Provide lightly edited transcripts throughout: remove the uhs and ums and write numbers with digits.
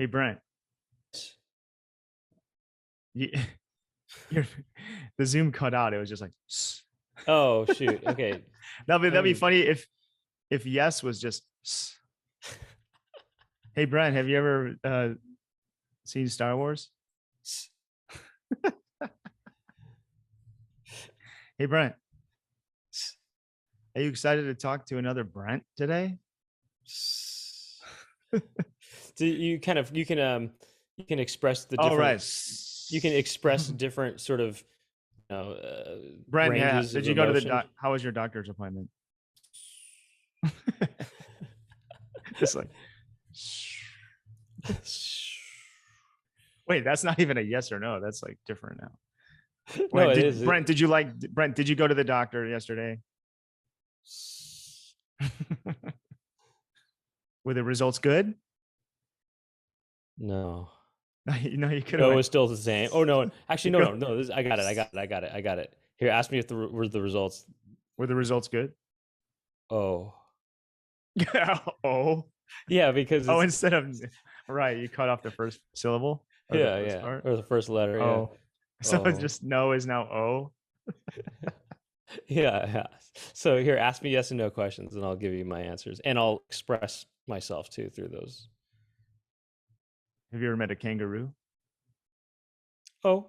Hey Brent, you, you're, the Zoom cut out. It was just like, Oh shoot. Okay. that'd be Um, funny if yes was just. Hey Brent, have you ever seen Star Wars? Hey Brent, are you excited to talk to another Brent today? so you can express the All different right. you can express different sort of Brent, yeah, ranges did of you go to the emotion. how was your doctor's appointment? Just like, wait, that's not even a yes or no. That's like different now. No, Wait, it is. Brent, did you go to the doctor yesterday? Were the results good? No. You could have No, went. it's still the same. Oh no, actually, You no, go. no, no. I got it. I got it. Here, ask me if were the results. Were the results good? Oh, Oh, yeah, because oh, it's instead of right, you cut off the first syllable or the yeah, first yeah, part. or the first letter. Yeah. Oh, so it's Oh, just no is now oh. yeah, yeah. So here, ask me yes and no questions, and I'll give you my answers, and I'll express myself too through those. Have you ever met a kangaroo? Oh,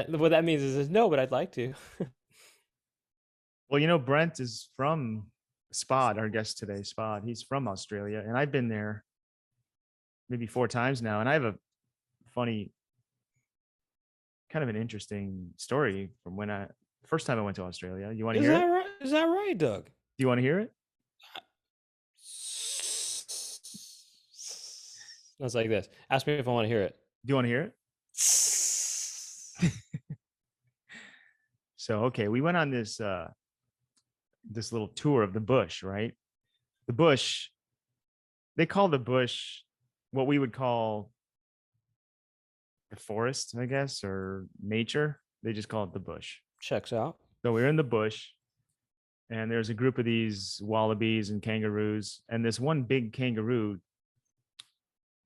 what that means is no, but I'd like to. Well, Brent is from SPOD, our guest today, SPOD. He's from Australia, and I've been there maybe 4 times now. And I have a funny, kind of an interesting story from when I first time I went to Australia. You want to Is hear that it? right? Is that right, Doug? Do you want to hear it? That's like this. Ask me if I want to hear it. Do you want to hear it? So, okay, we went on this little tour of the bush, right? The bush, they call the bush what we would call the forest, I guess, or nature. They just call it the bush. Checks out. So we were in the bush, and there's a group of these wallabies and kangaroos, and this one big kangaroo.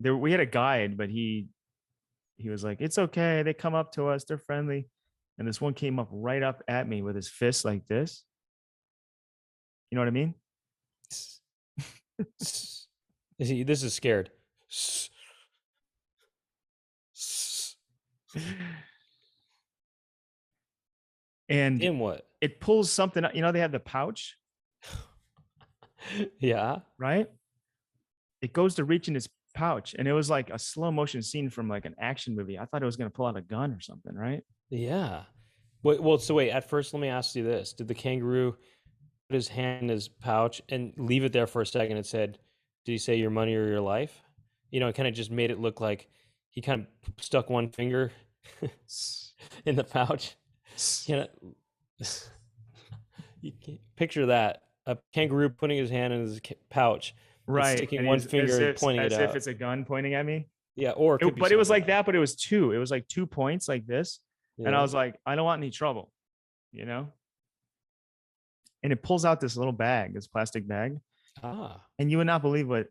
There, we had a guide, but he was like, "It's okay. They come up to us. They're friendly." And this one came up right up at me with his fist like this. You know what I mean? This is scared. And In what? it pulls something. They have the pouch, Yeah. right? It goes to reach in his pouch, and it was like a slow motion scene from like an action movie. I thought it was going to pull out a gun or something, right? Yeah. Wait, well, so wait, at first let me ask you this. Did the kangaroo put his hand in his pouch and leave it there for a second and said, did he say your money or your life? It kind of just made it look like he kind of stuck one finger in the pouch. You know, you can't picture that. A kangaroo putting his hand in his pouch and Right, sticking and one he's finger and pointing it as if out. it's a gun pointing at me. Yeah, or it could be But it was something like else. that, but it was two. It was like 2 points like this, and I Yeah. was like, I don't want any trouble, you know. And it pulls out this little bag, this plastic bag, Ah, and you would not believe what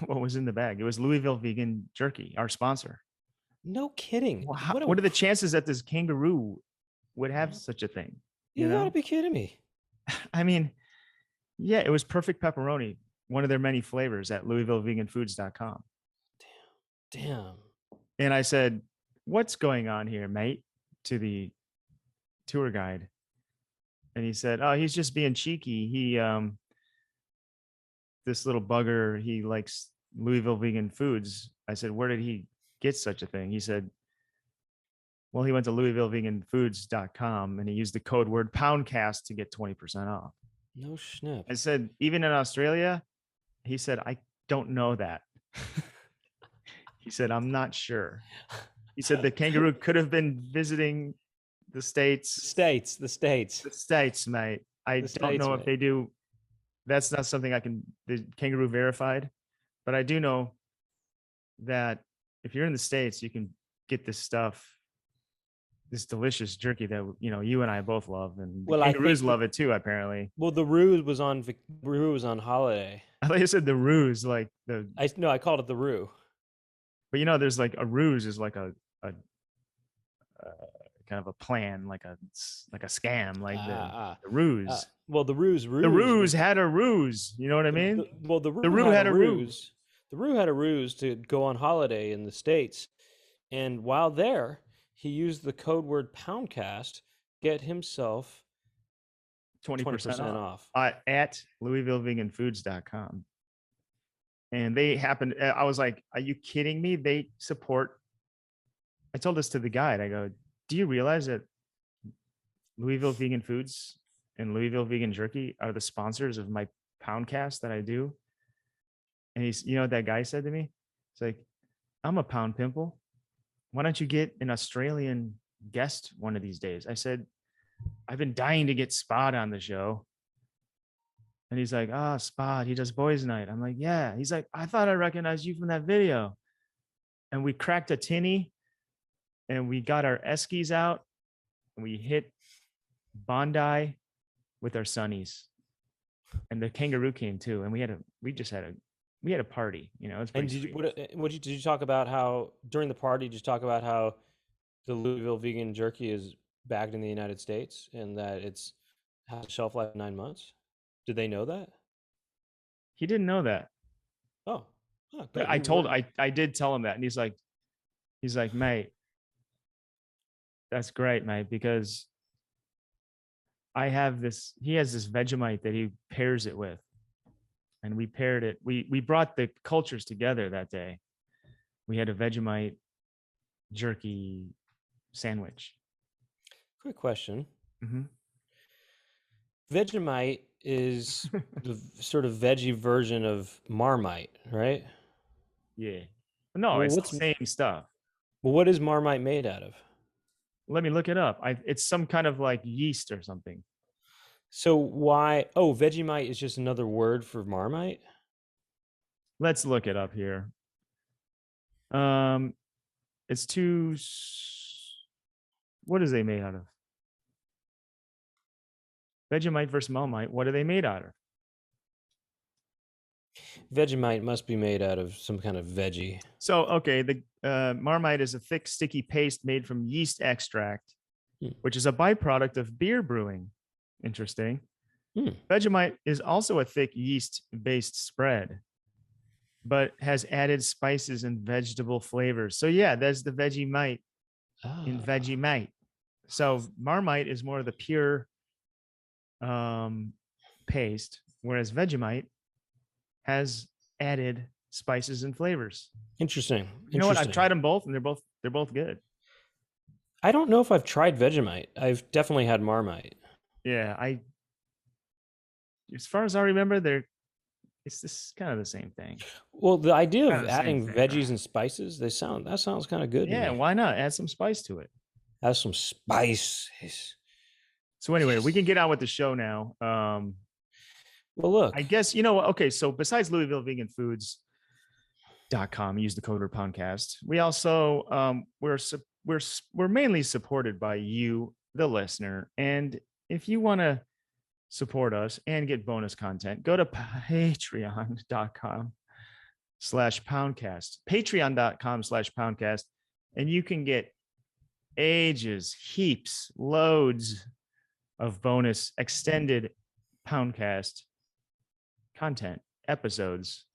what was in the bag. It was Louisville Vegan Jerky, our sponsor. no kidding. Well, What a what are the chances that this kangaroo would have such a thing? You You gotta know, be kidding me. I mean, yeah, it was perfect pepperoni, one of their many flavors at LouisvilleVeganFoods.com. Damn. And I said, "What's going on here, mate?" to the tour guide. And he said, "Oh, he's just being cheeky. This little bugger, he likes Louisville Vegan Foods." I said, "Where did he get such a thing?" He said, "Well, he went to LouisvilleVeganFoods.com and he used the code word Poundcast to get 20% off." No snap. I said, "Even in Australia?" He said, "I don't know that." He said, "I'm not sure." He said the kangaroo could have been visiting the states. The states, The states, mate. I the don't states, know if mate. they do. That's not something I can. The kangaroo verified, but I do know that if you're in the states, you can get this stuff, this delicious jerky that you and I both love, and the Well, I kangaroos think love it too. Apparently, well the ruse was on Rue was on holiday. I thought you said the ruse, like the. I called it the Roo. But there's like a ruse is like a kind of a plan, like a scam, like the ruse. Well, the ruse The ruse ruse was had a ruse. You know what I mean? the The Roo ruse had a had a ruse. ruse. The Roo had a ruse to go on holiday in the States, and while there, he used the code word Poundcast, get himself 20% 20% off off. at LouisvilleVeganFoods.com. And they happened. I was like, "Are you kidding me?" They support. I told this to the guide. I go, "Do you realize that Louisville Vegan Foods and Louisville Vegan Jerky are the sponsors of my Poundcast that I do?" And what that guy said to me? It's like, "I'm a pound pimple. Why don't you get an Australian guest one of these days?" I said, "I've been dying to get SPOD on the show." And he's like, SPOD, he does boys night. I'm like, yeah. He's like, I thought I recognized you from that video. And we cracked a tinny and we got our Eskies out and we hit Bondi with our sunnies. And the Kangaroo came too. And we had a party, it's And pretty sweet. did you talk about how during the party? Did you talk about how the Louisville vegan jerky is bagged in the United States and that it's has a shelf life of 9 months? Did they know that? He didn't know that. Oh, But good. I did tell him that. And he's like, mate, that's great, mate, because he has this Vegemite that he pairs it with. And we paired it. We brought the cultures together that day. We had a Vegemite jerky sandwich. Quick question. Mm-hmm. Vegemite is the sort of veggie version of Marmite, right? Yeah. No, Well, it's the same stuff. what is Marmite made out of? Let me look it up. It's some kind of like yeast or something. So why? Oh, Vegemite is just another word for Marmite. Let's look it up here. It's what is they made out of? Vegemite versus Marmite. What are they made out of? Vegemite must be made out of some kind of veggie. So, okay, the Marmite is a thick, sticky paste made from yeast extract, which is a byproduct of beer brewing. Interesting. Vegemite is also a thick yeast-based spread, but has added spices and vegetable flavors. So yeah, there's the Vegemite in Vegemite. So Marmite is more of the pure paste, whereas Vegemite has added spices and flavors. Interesting. You know what? I've tried them both, and they're both good. I don't know if I've tried Vegemite. I've definitely had Marmite. Yeah, as far as I remember, it's this kind of the same thing. Well, the idea of adding veggies and spices, that sounds kind of good. Yeah, to me. Why not add some spice to it? Add some spice. So anyway, we can get on with the show now. Well, look, I guess okay. So besides LouisvilleVeganFoods.com, use the code word Poundcast. We also we're mainly supported by you, the listener, and if you want to support us and get bonus content, go to patreon.com/Poundcast, patreon.com/Poundcast, and you can get heaps, loads of bonus extended Poundcast content episodes,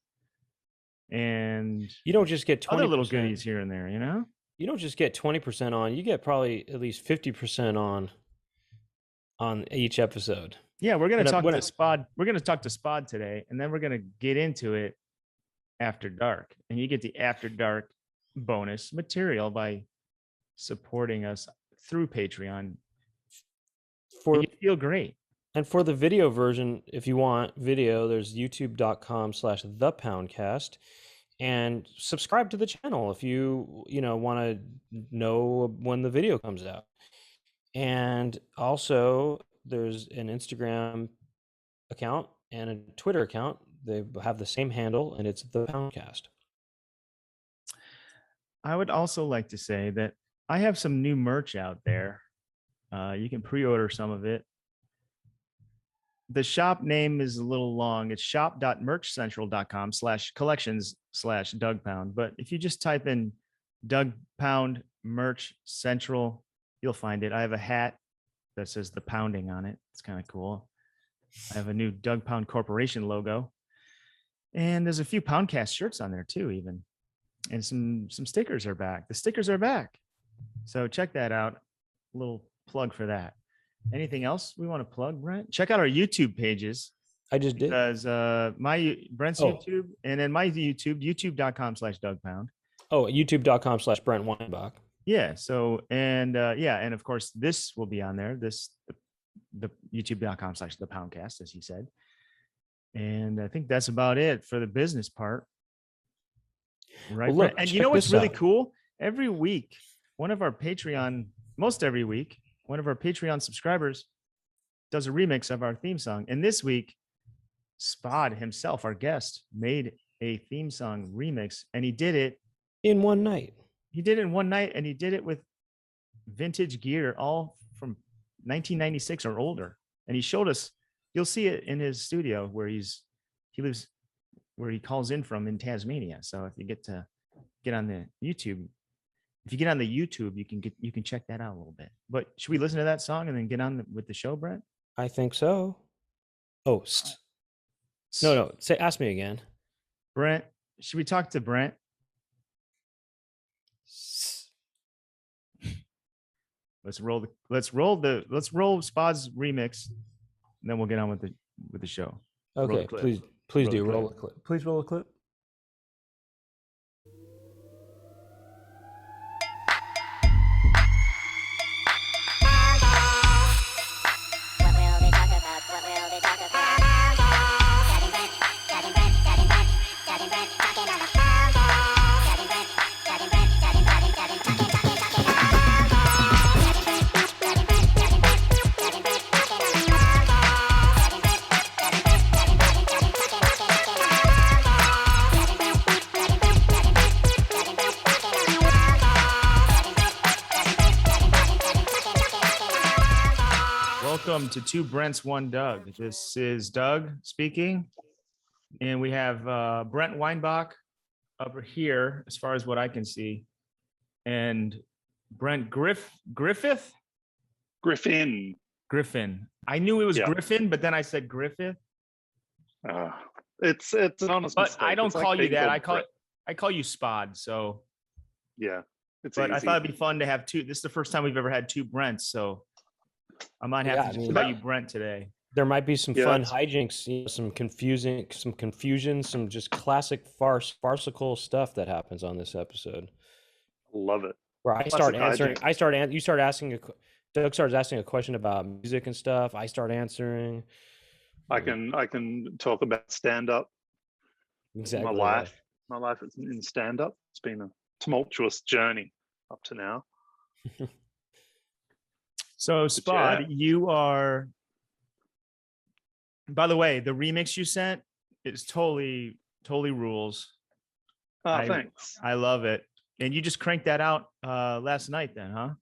and you don't just get 20% other little goodies here and there. You don't just get 20% on. You get probably at least 50% on each episode. Yeah, we're gonna talk to SPOD. We're gonna talk to SPOD today, and then we're gonna get into it after dark, and you get the after dark bonus material by supporting us through Patreon. You feel great. And for the video version, if you want video, there's youtube.com/thepoundcast, and subscribe to the channel if you want to know when the video comes out. And also there's an Instagram account and a Twitter account. They have the same handle, and it's the Poundcast. I would also like to say that I have some new merch out there. You can pre-order some of it. the shop name is a little long. It's shop.merchcentral.com/collections/Doug Pound. But if you just type in Doug Pound Merch Central, you'll find it. I have a hat that says the pounding on it. It's kind of cool. I have a new Doug Pound Corporation logo. And there's a few Poundcast shirts on there too, even. And some stickers are back. The stickers are back. So check that out. A little plug for that. Anything else we want to plug, Brent? Check out our YouTube pages. I just did. Because Brent's YouTube and then my YouTube, youtube.com/Doug Pound. Oh, youtube.com/Brent Weinbach. Yeah. So, and and of course, this will be on there. The youtube.com/the Poundcast, as he said. And I think that's about it for the business part. Right. Well, look, and you know what's really cool? Every week, one of our Patreon subscribers does a remix of our theme song. And this week, SPOD himself, our guest, made a theme song remix, and he did it in one night. He did it in one night, and he did it with vintage gear, all from 1996 or older. And he showed us. You'll see it in his studio where he lives, where he calls in from in Tasmania. So if you get on the YouTube, you can check that out a little bit. But should we listen to that song and then get on with the show, Brent? I think so. Oh, no. Ask me again. Brent, should we talk to Brent? Let's roll SPOD's remix, and then we'll get on with the show. Okay, please do roll a clip. Please roll a clip. Welcome to Two Brents, One Doug. This is Doug speaking, and we have Brent Weinbach over here, as far as what I can see, and Brent Griffin. I knew it was Griffin, but then I said Griffith. It's an honest but mistake. I don't call you that. I call you SPOD. So yeah, but easy. I thought it'd be fun to have two. This is the first time we've ever had two Brents, so I might have to just call you Brent today. There might be some fun hijinks, some confusion, some just classic farcical stuff that happens on this episode. Love it. Where Doug starts asking a question about music and stuff. I start answering. I can talk about stand-up. Exactly. My life is in stand-up. It's been a tumultuous journey up to now. So SPOD, you are, by the way, the remix you sent is totally rules. Thanks. I love it. And you just cranked that out last night then, huh?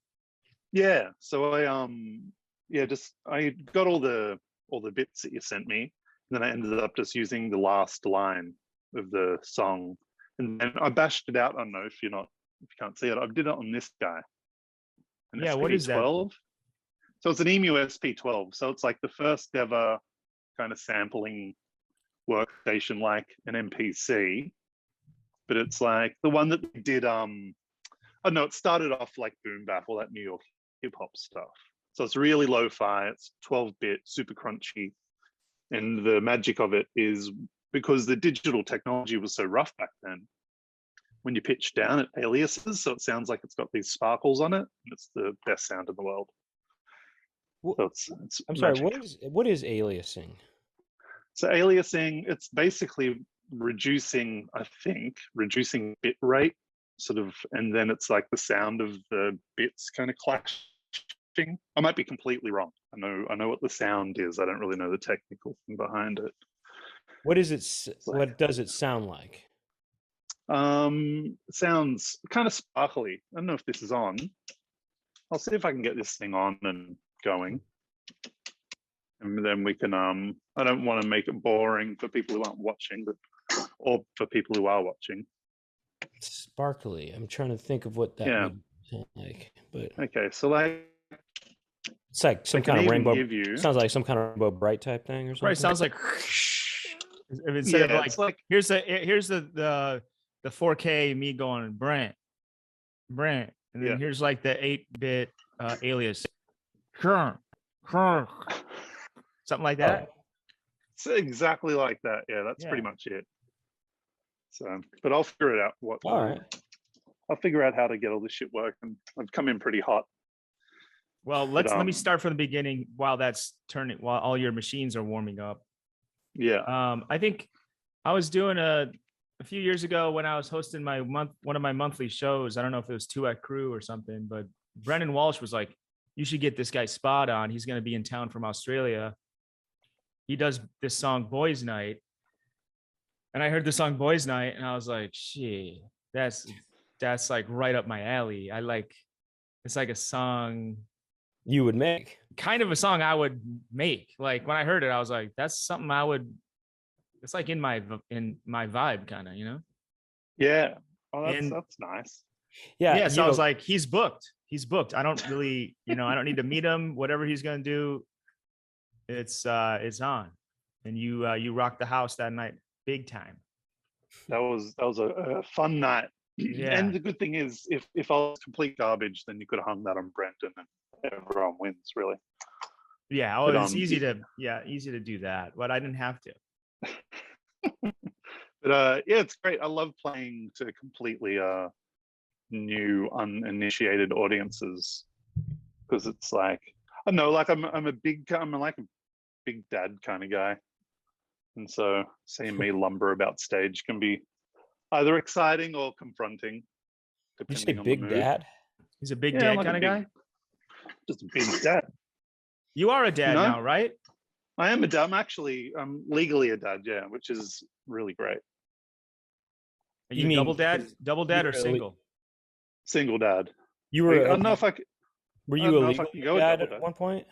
Yeah. So I got all the bits that you sent me, and then I ended up just using the last line of the song, and then I bashed it out. I don't know if you can't see it. I did it on this guy. What is that? So it's an EMU SP12. So it's like the first ever kind of sampling workstation, like an MPC, but it's like the one that we did. I don't know. It started off like boom bap, all that New York hip hop stuff. So it's really lo-fi. It's 12-bit, super crunchy, and the magic of it is because the digital technology was so rough back then. When you pitch down, it aliases, so it sounds like it's got these sparkles on it, and it's the best sound in the world. So it's I'm sorry, what is aliasing? So aliasing, it's basically reducing bit rate, sort of, and then it's like the sound of the bits kind of clashing. I might be completely wrong. I know what the sound is. I don't really know the technical thing behind it. What does it sound like? It sounds kind of sparkly. I don't know if this is on. I'll see if I can get this thing on and going. and then we can. I don't want to make it boring for people who aren't watching, but or for people who are watching. Sparkly. I'm trying to think of what that would sound like, but okay, so like it's like some kind of rainbow. Sounds like some kind of rainbow bright type thing or something. Right, sounds like instead of like here's the 4K me going Brent, and then here's like the 8-bit alias, something like that. It's exactly like that. Yeah, that's pretty much it. So, but I'll figure it out. All right. I'll figure out how to get all this shit working. I've come in pretty hot. Well, let me start from the beginning while that's turning, while all your machines are warming up. Yeah. I think I was doing a few years ago when I was hosting one of my monthly shows. I don't know if it was 2 at Crew or something, but Brendan Walsh was like, "You should get this guy SPOD on. He's going to be in town from Australia. He does this song Boys Night." And I heard the song Boys Night and I was like, "Shit, that's like right up my alley." It's like a song you would make, kind of a song I would make. Like when I heard it, I was like, that's something I would, it's like in my vibe kind of, you know? Yeah. Oh, that's nice. Yeah. So I was like, he's booked. I don't really, I don't need to meet him. Whatever he's going to do, it's on. And you rocked the house that night big time. That was a fun night. Yeah. And the good thing is, if I was complete garbage, then you could have hung that on Brenton and everyone wins, really. Yeah, it's easy to do that, but I didn't have to. But yeah, it's great. I love playing to completely new, uninitiated audiences, because it's like, I don't know, like I'm like a big dad kind of guy, and so seeing me lumber about stage can be either exciting or confronting. You say big dad? He's a big dad kind of guy. Just a big dad. You are a dad now, right? I am a dad. I'm legally a dad, yeah, which is really great. Are you double dad or single? Single dad. You were. I don't know if I could. Were you a legal dad at one point?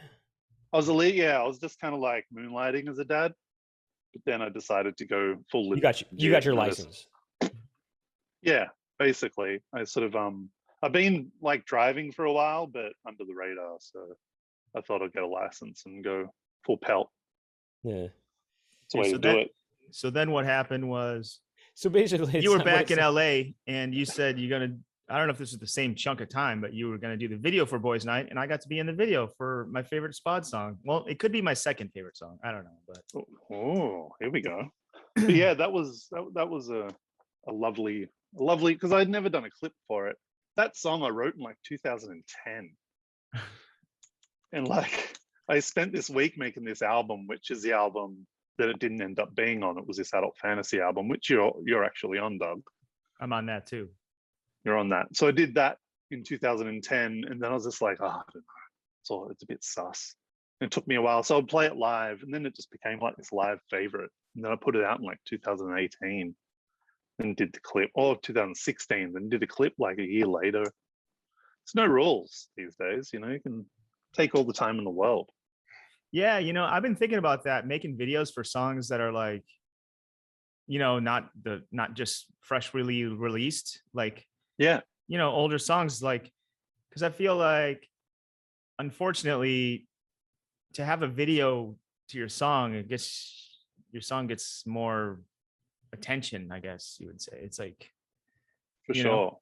I was I was just kind of like moonlighting as a dad, but then I decided to go full. You got your license. Yeah, basically, I sort of I've been like driving for a while, but under the radar. So I thought I'd get a license and go full pelt. Yeah, that's the way to do it. So then what happened was, so basically, you were back in LA, and you said you're gonna. I don't know if this is the same chunk of time, but you were gonna do the video for Boys Night, and I got to be in the video for my favorite SPOD song. Well, it could be my second favorite song. I don't know, but here we go. But yeah, that was a lovely, because I'd never done a clip for it. That song I wrote in like 2010, and like I spent this week making this album, which is the album that it didn't end up being on. It was this adult fantasy album, which you're actually on, Doug. I'm on that too. You're on that. So I did that in 2010, and then I was just like, I don't know. So it's a bit sus. And it took me a while. So I'd play it live, and then it just became like this live favorite. And then I put it out in like 2018 and did the clip, or 2016, then did a clip like a year later. There's no rules these days, you can take all the time in the world. Yeah, I've been thinking about that, making videos for songs that are like, not just freshly released, like, older songs, like, because I feel like, unfortunately, to have a video to your song, your song gets more attention, I guess you would say. It's like, for sure.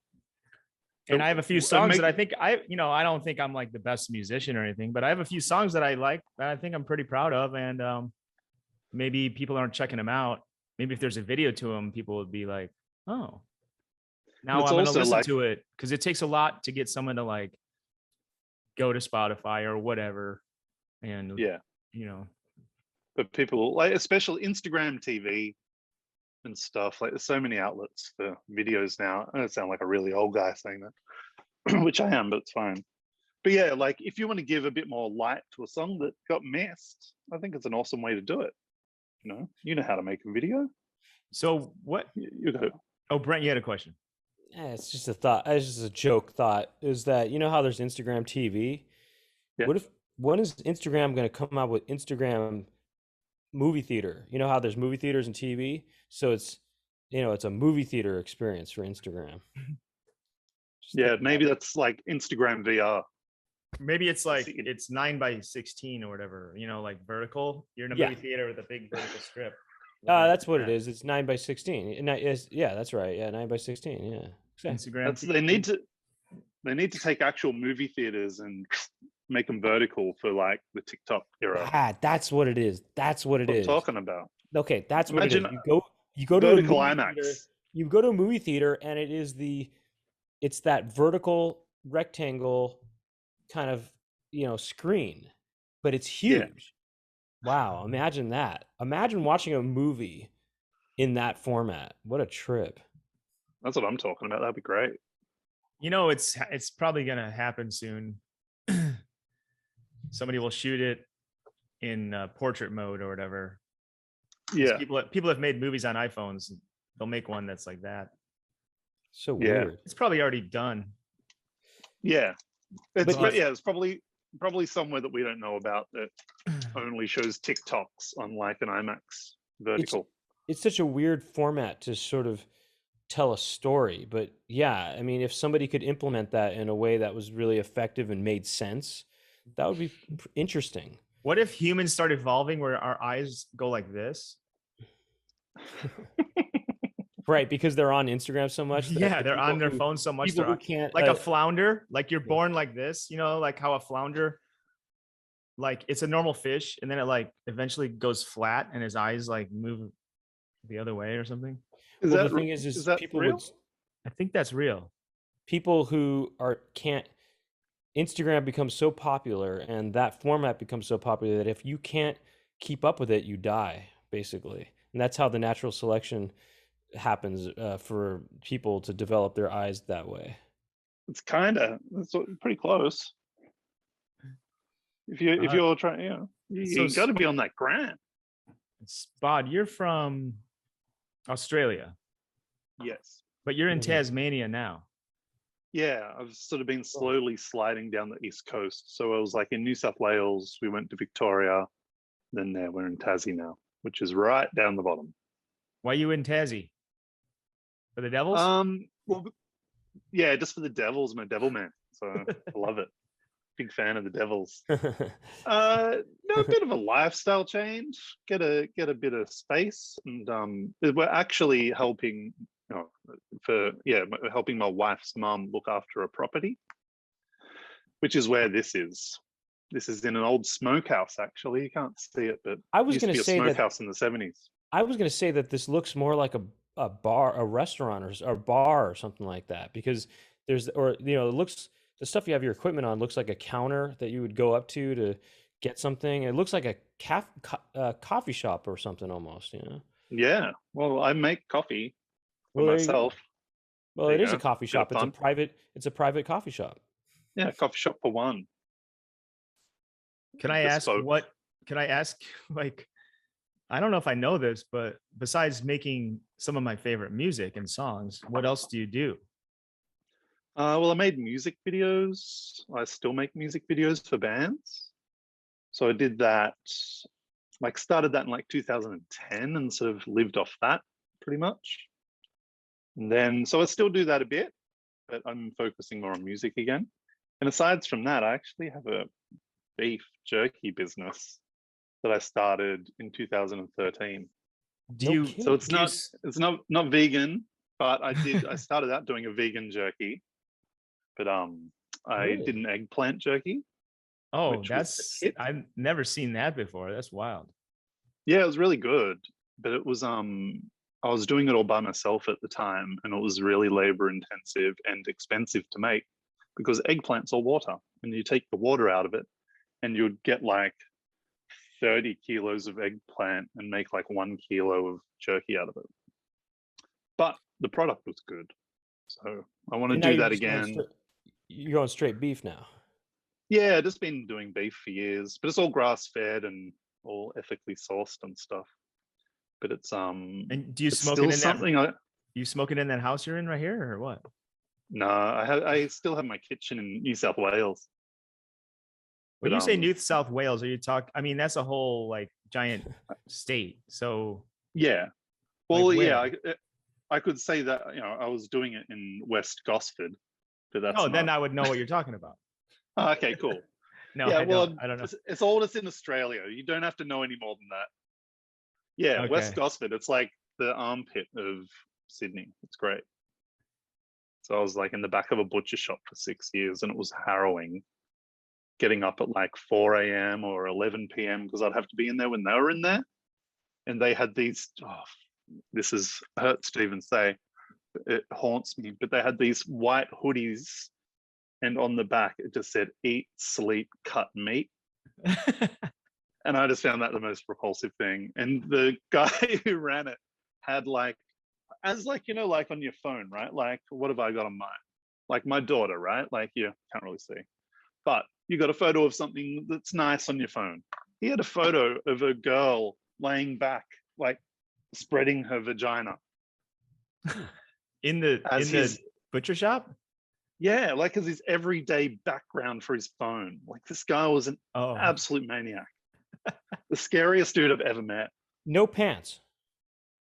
And I have a few songs that I think I don't think I'm like the best musician or anything, but I have a few songs that I like that I think I'm pretty proud of, and maybe people aren't checking them out. Maybe if there's a video to them, people would be like, oh, now I'm going to listen to it, because it takes a lot to get someone to like go to Spotify or whatever, and but people like, especially Instagram TV and stuff, like there's so many outlets for videos now. I don't sound like a really old guy saying that, which I am, but it's fine. But yeah, like if you want to give a bit more light to a song that got missed, I think it's an awesome way to do it. You know how to make a video. So what you go? Oh, Brent, you had a question. Yeah, it's just a thought. It's just a joke thought. Is that how there's Instagram TV? Yeah. when is Instagram going to come out with Instagram movie theater? You know how there's movie theaters and TV, so it's it's a movie theater experience for Instagram. Just Yeah, think about maybe it. that's like Instagram VR. Maybe it's like See- it's 9 by 16 or whatever. Like vertical. You're in a Yeah. movie theater with a big vertical strip. That's what it is. It's 9 by 16. And yeah, that's right. Yeah, 9 by 16. Yeah, exactly. Instagram. That's they need to take actual movie theaters and make them vertical for like the TikTok era. That's what it is. That's what it What I'm is. talking about. Okay, that's what it is. Imagine You go to a vertical movie IMAX. theater. You go to a movie theater, and it's that vertical rectangle kind of screen, but it's huge. Wow, imagine that. Imagine watching a movie in that format. What a trip. That's what I'm talking about. That'd be great. It's probably gonna happen soon. Somebody will shoot it in portrait mode or whatever. 'Cause Yeah. people have made movies on iPhones. They'll make one that's like that. So Yeah. weird. It's probably already done. Yeah. It's But- it's probably somewhere that we don't know about that only shows TikToks on like an IMAX vertical. It's such a weird format to sort of tell a story, but yeah, I mean, if somebody could implement that in a way that was really effective and made sense, that would be interesting. What if humans start evolving where our eyes go like this? Right, because they're on Instagram so much. that Yeah, the they're on people their who- phone so much. People They're who can't like a flounder, like you're yeah. born like this, like how a flounder, like it's a normal fish, and then it like eventually goes flat, and his eyes like move the other way or something. Is well, that the thing is that people real? would I think that's real. people who can't Instagram becomes so popular and that format becomes so popular that if you can't keep up with it, you die, basically. And that's how the natural selection happens for people to develop their eyes that way. It's pretty close. If you're trying, you So- got to be on that grant. SPOD, you're from Australia, Yes. but you're in Mhm. Tasmania now. Yeah, I've sort of been slowly sliding down the east coast. So I was like in New South Wales, we went to Victoria, then there we're in Tassie now, which is right down the bottom. Why you in Tassie? For the Devils? Well, yeah, just for the Devils. I'm a Devil man, so I love it. Big fan of the Devils. No, a bit of a lifestyle change. Get a bit of space, and we're actually helping. Helping my wife's mum look after a property, which is where this is. This is in an old smokehouse. Actually, you can't see it, but I was it used to going be to a say that smokehouse in the 70s. I was going to say that this looks more like a bar, a restaurant, or a bar or something like that, because it looks, the stuff you have your equipment on looks like a counter that you would go up to get something. It looks like a coffee shop or something almost, Yeah. Well, I make coffee for Well, there you go. myself. Well, There it you is a go. coffee Bit of shop. It's fun. a private coffee shop. Yeah, coffee shop for one. Can I ask bespoke. like, I don't know if I know this, but besides making some of my favorite music and songs, what else do you do? Well, I made music videos. I still make music videos for bands. So I did that, started that in 2010 and sort of lived off that pretty much. And then, so I still do that a bit, but I'm focusing more on music again. And aside from that, I actually have a beef jerky business that I started in 2013. Do you? kidding. So it's do you not vegan, but I started out doing a vegan jerky, but I Really? did an eggplant jerky. Oh, which was a hit. I've never seen that before. That's wild. Yeah, it was really good, but it was I was doing it all by myself at the time, and it was really labor intensive and expensive to make because eggplant's all water, and you take the water out of it, and you'd get 30 kilos of eggplant and make 1 kilo of jerky out of it. But the product was good, so I want to And now do you're that just going again. You're going straight beef now. Yeah, just been doing beef for years, but it's all grass fed and all ethically sourced and stuff. But it's And do you it's smoke still it in something you smoke it in that house you're in right here, or what? No, I still have my kitchen in New South Wales. When But, you say New South Wales, are you talking? I mean, that's a whole like giant state. So yeah, well, like, yeah, where? I could say that, you know, I was doing it in West Gosford, but that's No, then not. I would know what you're talking about. Oh, okay, cool. No, Yeah, I well, don't. I don't know. it's all that's in Australia. You don't have to know any more than that. Yeah, West Okay. Gosford. It's like the armpit of Sydney. It's great. So I was like in the back of a butcher shop for 6 years, and it was harrowing. Getting up at like 4 a.m. or 11 p.m. because I'd have to be in there when they were in there, and they had these. Oh, this is hurts to even say. It haunts me, but they had these white hoodies, and on the back it just said "Eat, sleep, cut meat." And I just found that the most repulsive thing. And the guy who ran it had like, as like, you know, like on your phone, right? Like, what have I got on mine? Like my daughter, right? Like you can't really see, but you got a photo of something that's nice on your phone. He had a photo of a girl laying back, like spreading her vagina in the as his, butcher shop. yeah, like as his everyday background for his phone. Like this guy was an Oh, absolute maniac. The scariest dude I've ever met. No pants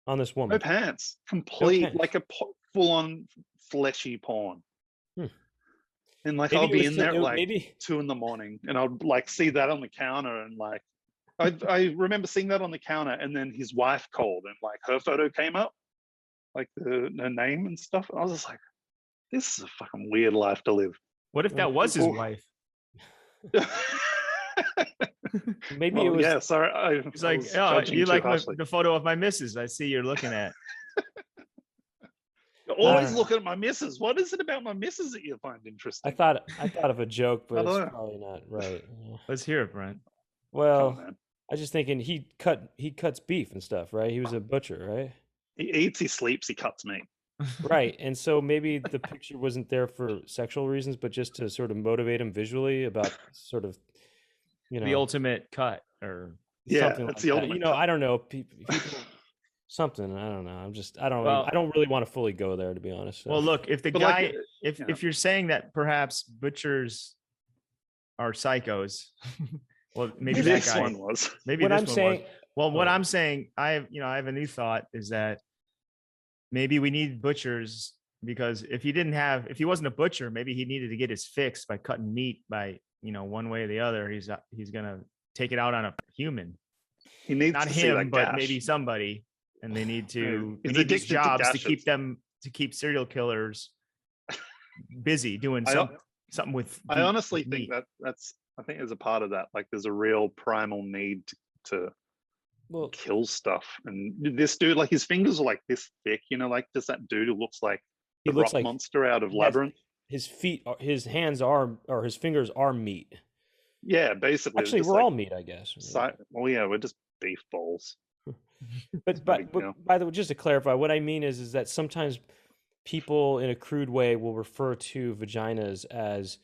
on this No woman. pants, complete, pants. like a full-on fleshy porn. And like Maybe I'll it be was in there at like maybe 2 a.m. and I'll like see that on the counter, and like I remember seeing that on the counter, and then his wife called, and like her photo came up, like her name and stuff. And I was just like, this is a fucking weird life to live. what if that was his Oh. wife? maybe Well, it was yeah, sorry. He's I like, was oh, judging you too like harshly. the photo of my missus? I see you're looking at. You're always know. looking at my missus. What is it about my missus that you find I interesting? thought of a joke, I but it's don't know. probably not right. Yeah. Let's hear it, Brent. Come on, Well, man. I was just thinking he cuts beef and stuff, right? He was a butcher, right? He eats, he sleeps, he cuts meat. Right. And so maybe the picture wasn't there for sexual reasons, but just to sort of motivate him visually about sort of, you The know, ultimate cut, or Yeah, something it's like the that. ultimate You know, cut. I don't know. People something. I don't know. Well- I don't really want to fully go there, to be honest. So. well, look, if the But guy, like, if yeah. if you're saying that perhaps butchers are psychos, well, maybe that This guy, one was. maybe what this I'm one saying, was. Well, what Oh. I'm saying, I have a new thought is that maybe we need butchers, because if he wasn't a butcher, maybe he needed to get his fix by cutting meat by, one way or the other. He's gonna take it out on a human, He needs not to see that him, but gash. maybe somebody, and they need to. We He's need these addicted to jobs to keep gashes. serial killers busy doing something with. I honestly meat. think I think there's a part of that. Like there's a real primal need to well, kill stuff. And this dude, like his fingers are like this thick, like just that dude who looks like he the looks rock like monster out of he has- Labyrinth. his feet, his hands are, or his fingers are meat. Yeah, basically. Actually, just we're like, all meat, I guess. well, yeah, we're just beef balls. But big deal. by the way, just to clarify, what I mean is that sometimes people in a crude way will refer to vaginas as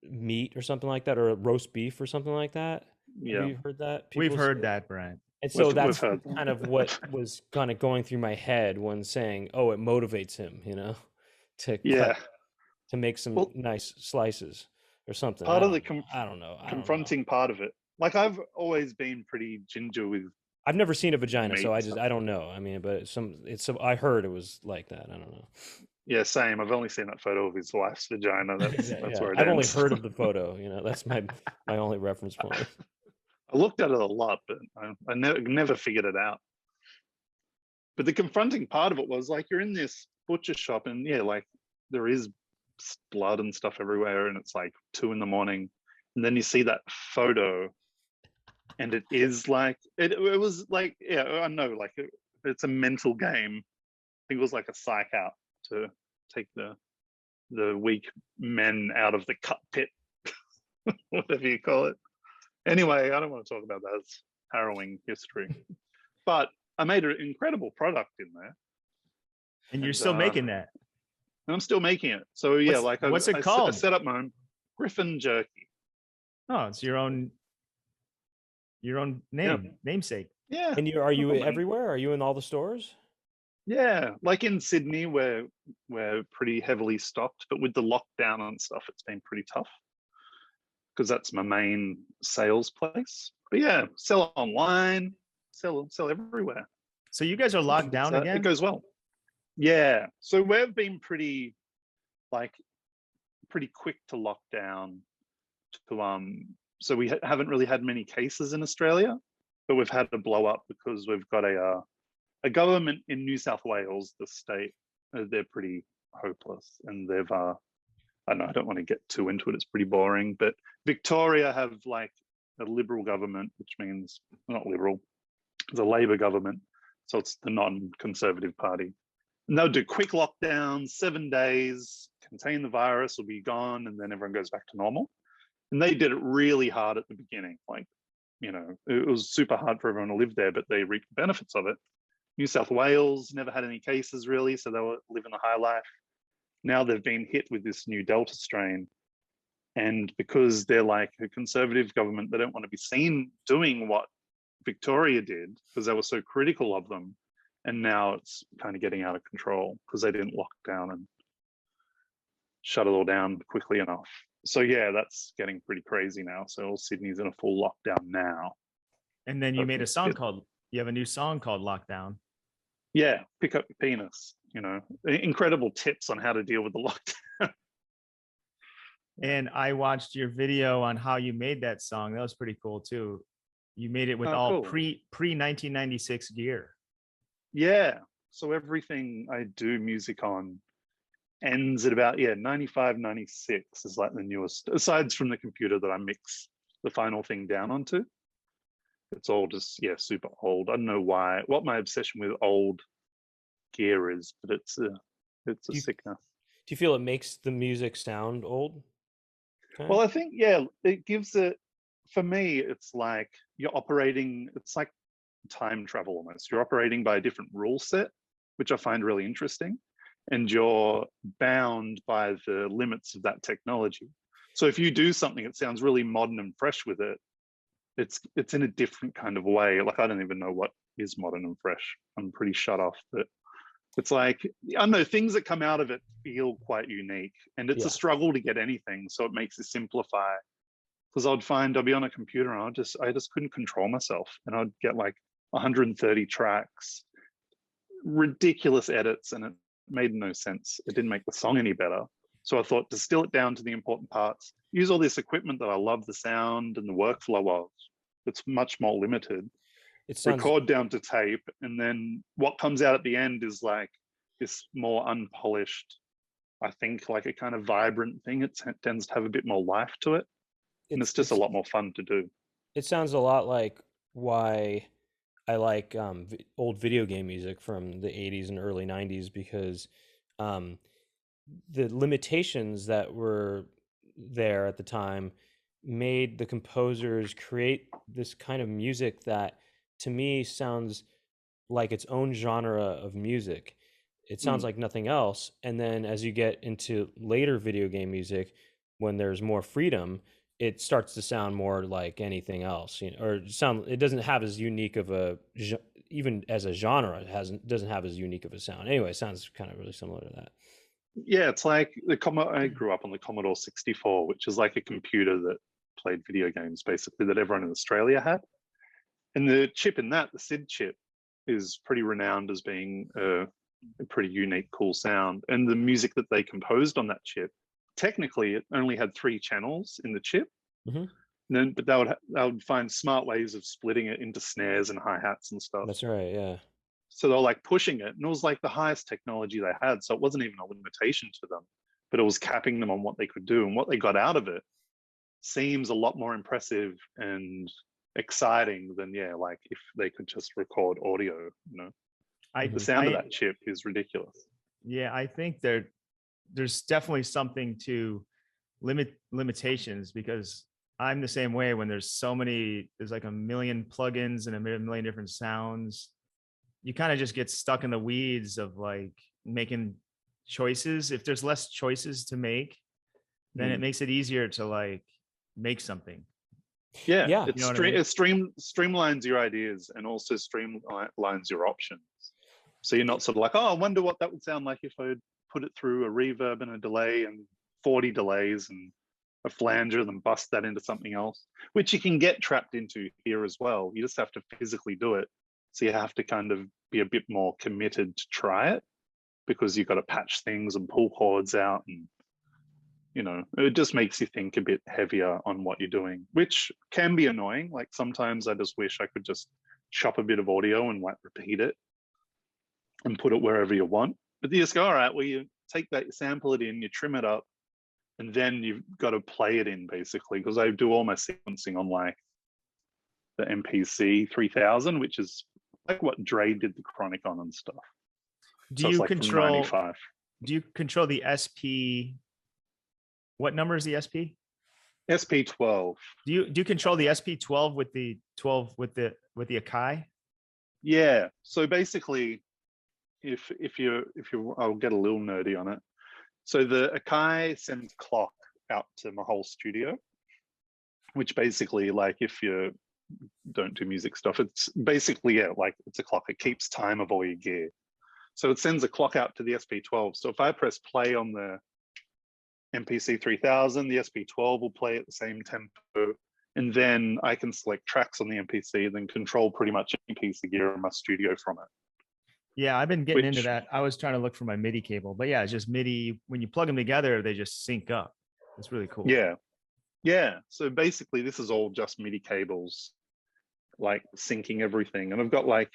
meat or something like that, or roast beef or something like that. Yeah. Have you heard that? We've People heard say- that, Brent. And so We've that's heard. kind of what was kind of going through my head when saying, "Oh, it motivates him," to Yeah. cut, to make some Well, nice slices or something. part I of the don't know. I don't know. confronting part of it. Like I've always been pretty ginger with. I've never seen a vagina, so meat stuff. I don't know. I mean, but I heard it was like that. I don't know. Yeah, same. I've only seen that photo of his wife's vagina. That's Yeah, where it I've only ends. heard of the photo. That's my only reference point. I looked at it a lot, but I never figured it out. But the confronting part of it was like you're in this butcher shop, and yeah, like there is blood and stuff everywhere, and it's like 2 a.m, and then you see that photo, and it is like it was like, yeah, I know, like it's a mental game. I think it was like a psych out to take the weak men out of the cut pit, whatever you call it. Anyway, I don't want to talk about that. It's harrowing history. But I made an incredible product in there. And you're still making that. And I'm still making it. So yeah, What's it I called? set up my own Griffin Jerky. Oh, it's your own name, namesake. Yeah. And are you Money. everywhere? Are you in all the stores? Yeah. Like in Sydney, we're pretty heavily stocked, but with the lockdown and stuff, it's been pretty tough. because that's my main sales place. But yeah, sell online, sell everywhere. So you guys are locked down again? It goes well. Yeah. So we've been pretty quick to lock down. So we haven't really had many cases in Australia, but we've had a blow up because we've got a government in New South Wales, the state. They're pretty hopeless, and they've I don't want to get too into it. It's pretty boring, but Victoria have like a Liberal government, which means not Liberal, it's a Labor government. So it's the non-Conservative party. And they'll do quick lockdowns, 7 days, contain the virus, will be gone, and then everyone goes back to normal. And they did it really hard at the beginning. Like, you know, it was super hard for everyone to live there, but they reaped the benefits of it. New South Wales never had any cases really, so they were living the high life. Now they've been hit with this new Delta strain. And because they're like a conservative government, they don't want to be seen doing what Victoria did because they were so critical of them. And now it's kind of getting out of control because they didn't lock down and shut it all down quickly enough. So yeah, that's getting pretty crazy now. So Sydney's in a full lockdown now. And then you made a song you have a new song called Lockdown. Yeah, pick up your penis, you know, incredible tips on how to deal with the lockdown. And I watched your video on how you made that song. That was pretty cool too. You made it with all cool. pre 1996 gear. Yeah. So everything I do music on ends at about 95, 96 is like the newest, aside from the computer that I mix the final thing down onto. It's all just super old. I don't know what my obsession with old gear is, but it's a sickness. Do you feel it makes the music sound old? Okay. Well, I think it gives it. For me, it's like you're operating. It's like time travel almost. You're operating by a different rule set, which I find really interesting, and you're bound by the limits of that technology. So if you do something that sounds really modern and fresh with it, it's in a different kind of way. Like I don't even know what is modern and fresh. I'm pretty shut off, but it's like, I don't know, things that come out of it feel quite unique, and it's a struggle to get anything. So it makes it simplify, because I'd be on a computer and I just couldn't control myself, and I'd get like 130 tracks, ridiculous edits, and it made no sense. It didn't make the song any better. So I thought, distill it down to the important parts, use all this equipment that I love the sound and the workflow of. It's much more limited. Record down to tape, and then what comes out at the end is like this more unpolished, I think like a kind of vibrant thing. It tends to have a bit more life to it, and it's just a lot more fun to do. It sounds a lot like why I like old video game music from the 80s and early 90s, because the limitations that were there at the time made the composers create this kind of music that to me sounds like its own genre of music. It sounds like nothing else. And then as you get into later video game music, when there's more freedom, it starts to sound more like anything else, you know, or it doesn't have as unique of a, even as a genre, doesn't have as unique of a sound. Anyway, it sounds kind of really similar to that. Yeah, it's like I grew up on the Commodore 64, which is like a computer that played video games basically that everyone in Australia had. And the chip in that, the SID chip, is pretty renowned as being a pretty unique, cool sound. And the music that they composed on that chip, technically it only had 3 channels in the chip. But they would find smart ways of splitting it into snares and hi-hats and stuff. That's right, yeah. So they were like pushing it, and it was like the highest technology they had. So it wasn't even a limitation to them, but it was capping them on what they could do. And what they got out of it seems a lot more impressive and exciting than like if they could just record audio, you know. The sound of that chip is ridiculous. Yeah, I think there's definitely something to limitations, because I'm the same way. When there's like a million plugins and a million different sounds, you kind of just get stuck in the weeds of like making choices. If there's less choices to make, then it makes it easier to like make something. Yeah. You know It streamlines your ideas and also streamlines your options. So you're not sort of like, oh, I wonder what that would sound like if I put it through a reverb and a delay and 40 delays and a flanger, then bust that into something else, which you can get trapped into here as well. You just have to physically do it. So you have to kind of be a bit more committed to try it, because you've got to patch things and pull chords out, and it just makes you think a bit heavier on what you're doing, which can be annoying. Like sometimes I just wish I could just chop a bit of audio and like repeat it and put it wherever you want. But you just go, all right, well, you take that, you sample it in, you trim it up, and then you've got to play it in, basically, because I do all my sequencing on like the MPC 3000, which is like what Dre did the Chronic on and stuff. Do So you it's like control? 95. Do you control the SP? What number is the SP? SP12. Do you control the SP12 with the 12 with the Akai? Yeah. So basically, if you I'll get a little nerdy on it. So the Akai sends clock out to my whole studio, which basically, like, if you don't do music stuff, it's basically like it's a clock. It keeps time of all your gear. So it sends a clock out to the SP12. So if I press play on the MPC 3000, the SP12 will play at the same tempo, and then I can select tracks on the MPC and then control pretty much any piece of gear in my studio from it. Yeah, I've been getting into that. I was trying to look for my MIDI cable, but yeah, it's just MIDI. When you plug them together, they just sync up. It's really cool. Yeah. So basically, this is all just MIDI cables, like syncing everything. And I've got like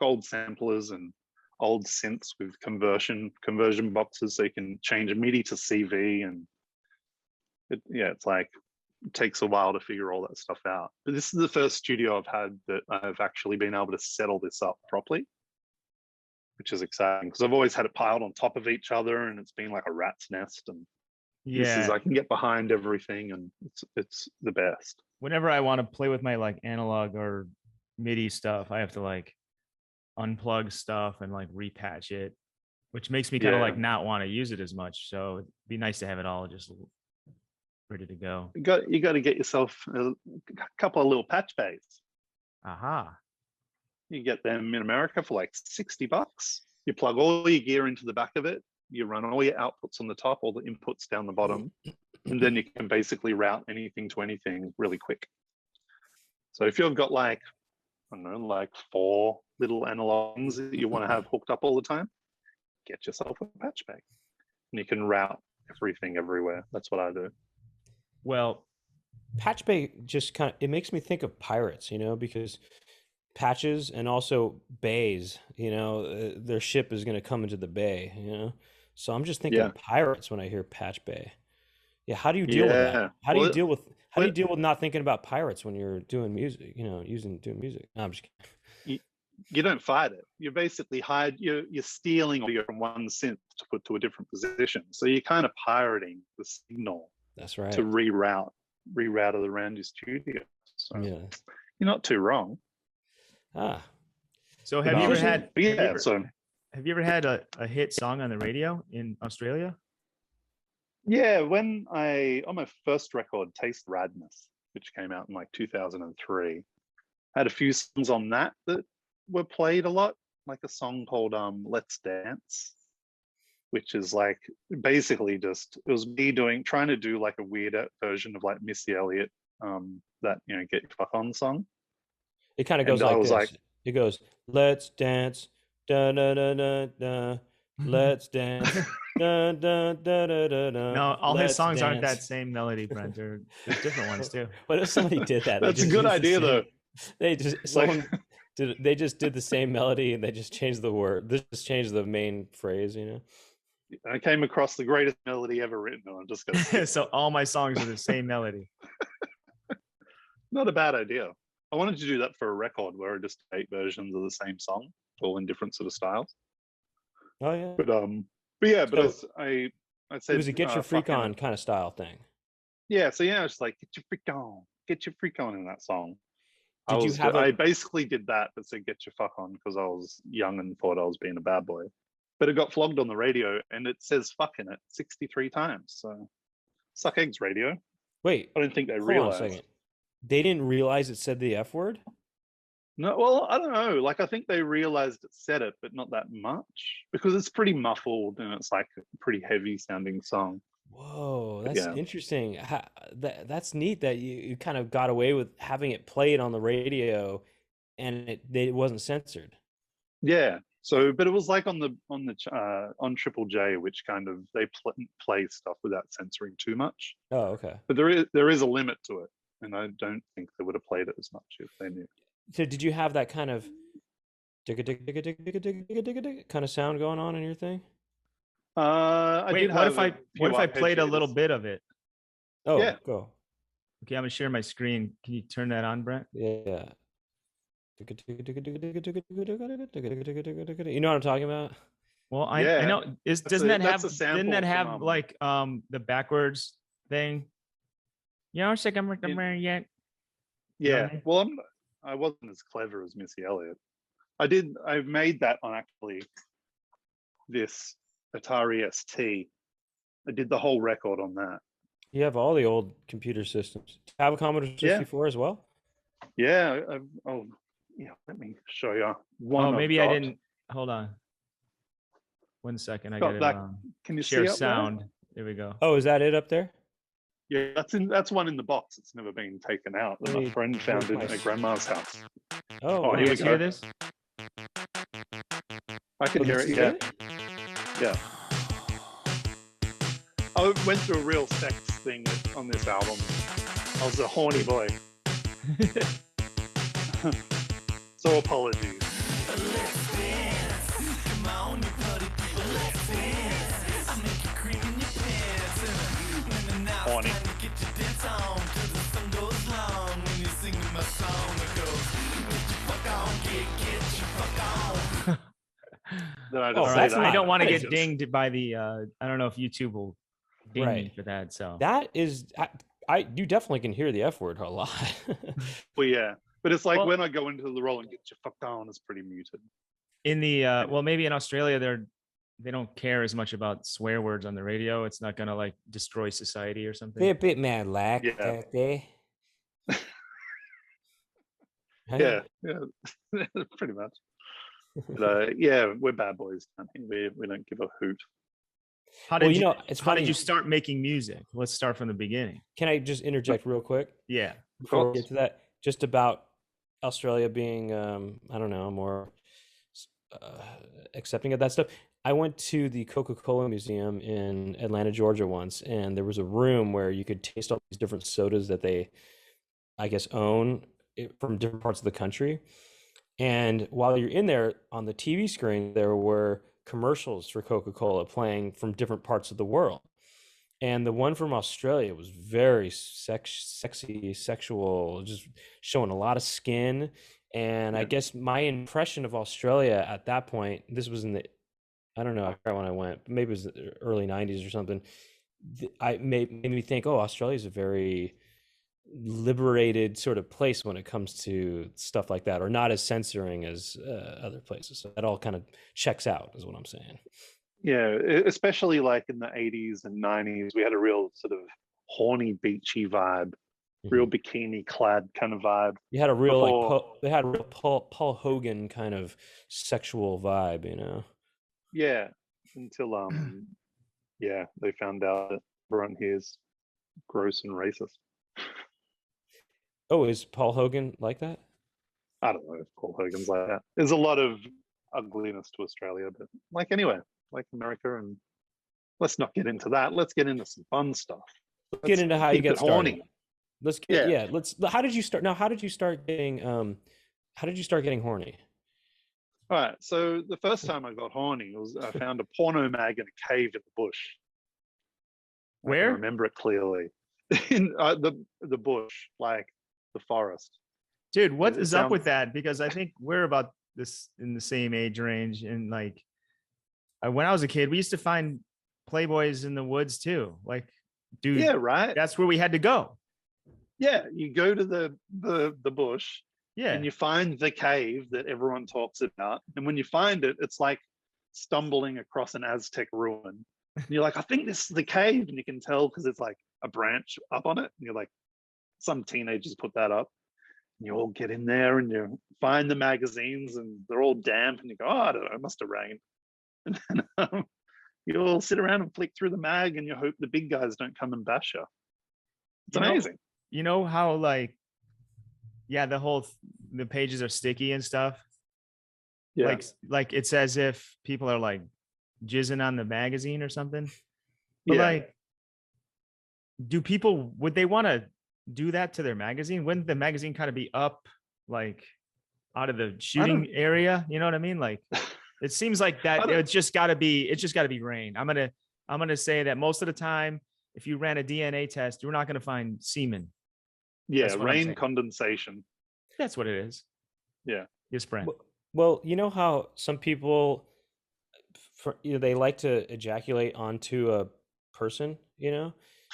old samplers and old synths with conversion boxes, so you can change a MIDI to CV, and it's like, it takes a while to figure all that stuff out. But this is the first studio I've had that I've actually been able to settle this up properly, which is exciting, because I've always had it piled on top of each other and it's been like a rat's nest. And this is, I can get behind everything, and it's the best. Whenever I want to play with my like analog or MIDI stuff, I have to like unplug stuff and like repatch it, which makes me kind of like not want to use it as much. So it'd be nice to have it all just ready to go. You got to get yourself a couple of little patchbays. Aha. You get them in America for like $60. You plug all your gear into the back of it. You run all your outputs on the top, all the inputs down the bottom, and then you can basically route anything to anything really quick. So if you've got like, I don't know, like 4 little analogs that you want to have hooked up all the time, get yourself a patch bay, and you can route everything everywhere. That's what I do. Well, patch bay just it makes me think of pirates, because patches and also bays, their ship is going to come into the bay, so I'm just thinking of pirates when I hear patch bay. Yeah. How do you deal with that? How do you deal with not thinking about pirates when you're doing music, doing music? No, I'm just kidding. You don't fight it. You basically you're stealing audio from one synth to put to a different position. So you're kind of pirating the signal. That's right. To reroute it around your studio. So you're not too wrong. So have you ever had? Have you ever had a hit song on the radio in Australia? Yeah, when on my first record, Taste Radness, which came out in like 2003, I had a few songs on that were played a lot, like a song called Let's Dance, which is like basically just, it was me trying to do like a weird version of like Missy Elliott, that Get Your Fuck On song. It kind of goes like this. It goes, let's dance, da da da da da. Let's dance, da da da da da da. No, all his songs aren't that same melody, Brent. There's different ones too. What if somebody did that? That's a good idea, though. They just did the same melody and they just changed the word. They just changed the main phrase, I came across the greatest melody ever written. I'm just gonna so all my songs are the same melody. Not a bad idea. I wanted to do that for a record where I just 8 versions of the same song, all in different sort of styles. Oh yeah. But I said it was a get your freak on kind of style thing. Yeah. So it's like get your freak on in that song. I basically did that, but said get your fuck on because I was young and thought I was being a bad boy. But it got flogged on the radio, and it says "fuck" in it 63 times. So, suck eggs, radio. Wait, I don't think they realized. They didn't realize it said the F word? No, well, I don't know. Like, I think they realized it said it, but not that much, because it's pretty muffled and it's like a pretty heavy sounding song. Whoa, But that's yeah, interesting. That's neat that you kind of got away with having it played on the radio and it wasn't censored. yeah. So, but it was like on Triple J, which kind of they play stuff without censoring too much. Oh, okay. But there is a limit to it, and I don't think they would have played it as much if they knew. So did you have that kind of kind of sound going on in your thing? I Wait, did have a what few if I played a little arpeggiators. bit of it? Oh, Yeah, go. Okay, I'm gonna share my screen. Can you turn that on, Brent? Yeah. You know what I'm talking about? Well, I yeah. know That's a didn't that sample have from like the backwards thing? You know, sick I'm yet. You know what yeah. I mean? Well, I wasn't as clever as Missy Elliott. I made that on actually this Atari ST. I did the whole record on that. You have all the old computer systems. Do you have a Commodore Yeah, 64 as well? yeah. Oh, yeah. Let me show you one Oh, I've maybe I got. didn't. Hold on. 1 second. I Got got it. that. Can you Share see up there? sound. There we go. Oh, is that it up there? Yeah, that's one in the box. It's never been taken out. That my friend found it at my grandma's house. Oh, Oh, Can here you we guys hear go. this? I can Oh, hear this it. is Yeah, it? yeah. I went through a real sex thing on this album. I was a horny boy. So apologies. Horny. Then I Oh, just All say right. that's that. I don't want to not- get dinged by the. I don't know if YouTube will ding me Right. for that. So That is, you definitely can hear the F word a lot. Well, yeah. But it's like Well- when I go into the role and get your fuck down, it's pretty muted. in the well, maybe in Australia they don't care as much about swear words on the radio. It's not gonna like destroy society or something. They're a bit mad like Yeah. that there. Yeah, yeah. Pretty much. But yeah, we're bad boys down here. We don't give a hoot. How Well, did you you know, it's how did funny. you start making music? Let's start from the beginning. Can I just interject real quick Yeah. before we course. get to that? Just about Australia being, I don't know, more accepting of that stuff. I went to the Coca-Cola Museum in Atlanta, Georgia once, and there was a room where you could taste all these different sodas that they, I guess, own from different parts of the country. And while you're in there on the TV screen, there were commercials for Coca-Cola playing from different parts of the world. And the one from Australia was very sexy, sexual, just showing a lot of skin. And I Yeah. guess my impression of Australia at that point, this was in the, I don't know, I forgot when I went, maybe it was the early 90s or something. I made me think, oh, Australia is a very liberated sort of place when it comes to stuff like that, or not as censoring as other places. So that all kind of checks out, is what I'm saying. Yeah, especially like in the 80s and 90s, we had a real sort of horny, beachy vibe, real bikini clad kind of vibe. You had a real Before- they had a real Paul Hogan kind of sexual vibe, you know. Yeah, until yeah, they found out that everyone here is gross and racist. Oh, is Paul Hogan like that? I don't know if Paul Hogan's like that. There's a lot of ugliness to Australia, but like anyway, like America, and let's not get into that. Let's get into some fun stuff. Let's get into how you keep get it horny. started. Let's get Yeah. let's how did you start getting horny? All right. So the first time I got horny was I found a porno mag in a cave in the bush. I Where? can remember it clearly. In the bush, like the forest. Dude, what It is up sounds- with that? Because I think we're about this in the same age range. And like when I was a kid, we used to find Playboys in the woods too. Like, dude, Yeah, right. that's where we had to go. Yeah, you go to the bush Yeah. and you find the cave that everyone talks about. And when you find it, it's like stumbling across an Aztec ruin. And you're like, I think this is the cave, and you can tell because it's like a branch up on it. And you're like, some teenagers put that up. And you all get in there and you find the magazines, and they're all damp, and you go, oh, I don't know, it must have rained. And then you all sit around and flick through the mag, and you hope the big guys don't come and bash you. It's amazing. You know how like, yeah, the pages are sticky and stuff. Yeah. Like it's as if people are like jizzing on the magazine or something. But Yeah. like, would they want to do that to their magazine? Wouldn't the magazine kind of be up, like out of the shooting area? You know what I mean? Like, it seems like that it's just got to be rain. I'm gonna say that most of the time, if you ran a DNA test, you're not gonna find semen. Yeah, rain condensation. That's what it is. Yeah. Yes, Brent. Well, you know how some people, they like to ejaculate onto a person.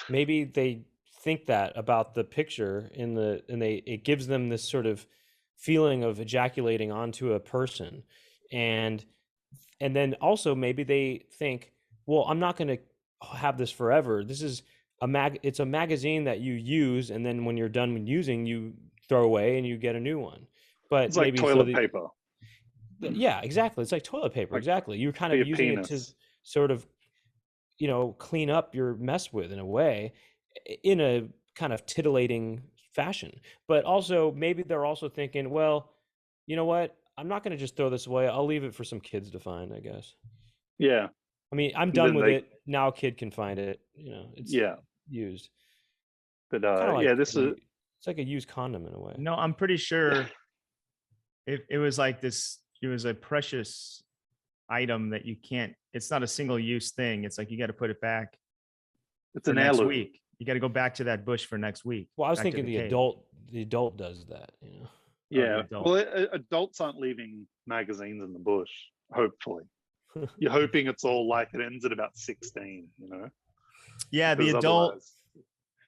Maybe they think that about the picture it gives them this sort of feeling of ejaculating onto a person, and then also maybe they think, well, I'm not going to have this forever. This is it's a magazine that you use, and then when you're done using, you throw away and you get a new one. But it's like maybe toilet paper. Yeah, exactly. It's like toilet paper. Like, exactly. You're kind of using it to sort of, clean up your mess with, in a way, in a kind of titillating fashion. But also, maybe they're also thinking, well, you know what? I'm not going to just throw this away. I'll leave it for some kids to find, I guess. Yeah. I mean, I'm done with it. Now a kid can find it. It's used. But it's like a used condom in a way. No, I'm pretty sure it was like this. It was a precious item that you can't. It's not a single use thing. It's like you got to put it back. It's an next heirloom. week. You got to go back to that bush for next week. Well, I was thinking the adult does that. Yeah. Well, adults aren't leaving magazines in the bush. Hopefully, you're hoping it's all like it ends at about 16. Yeah, the adult.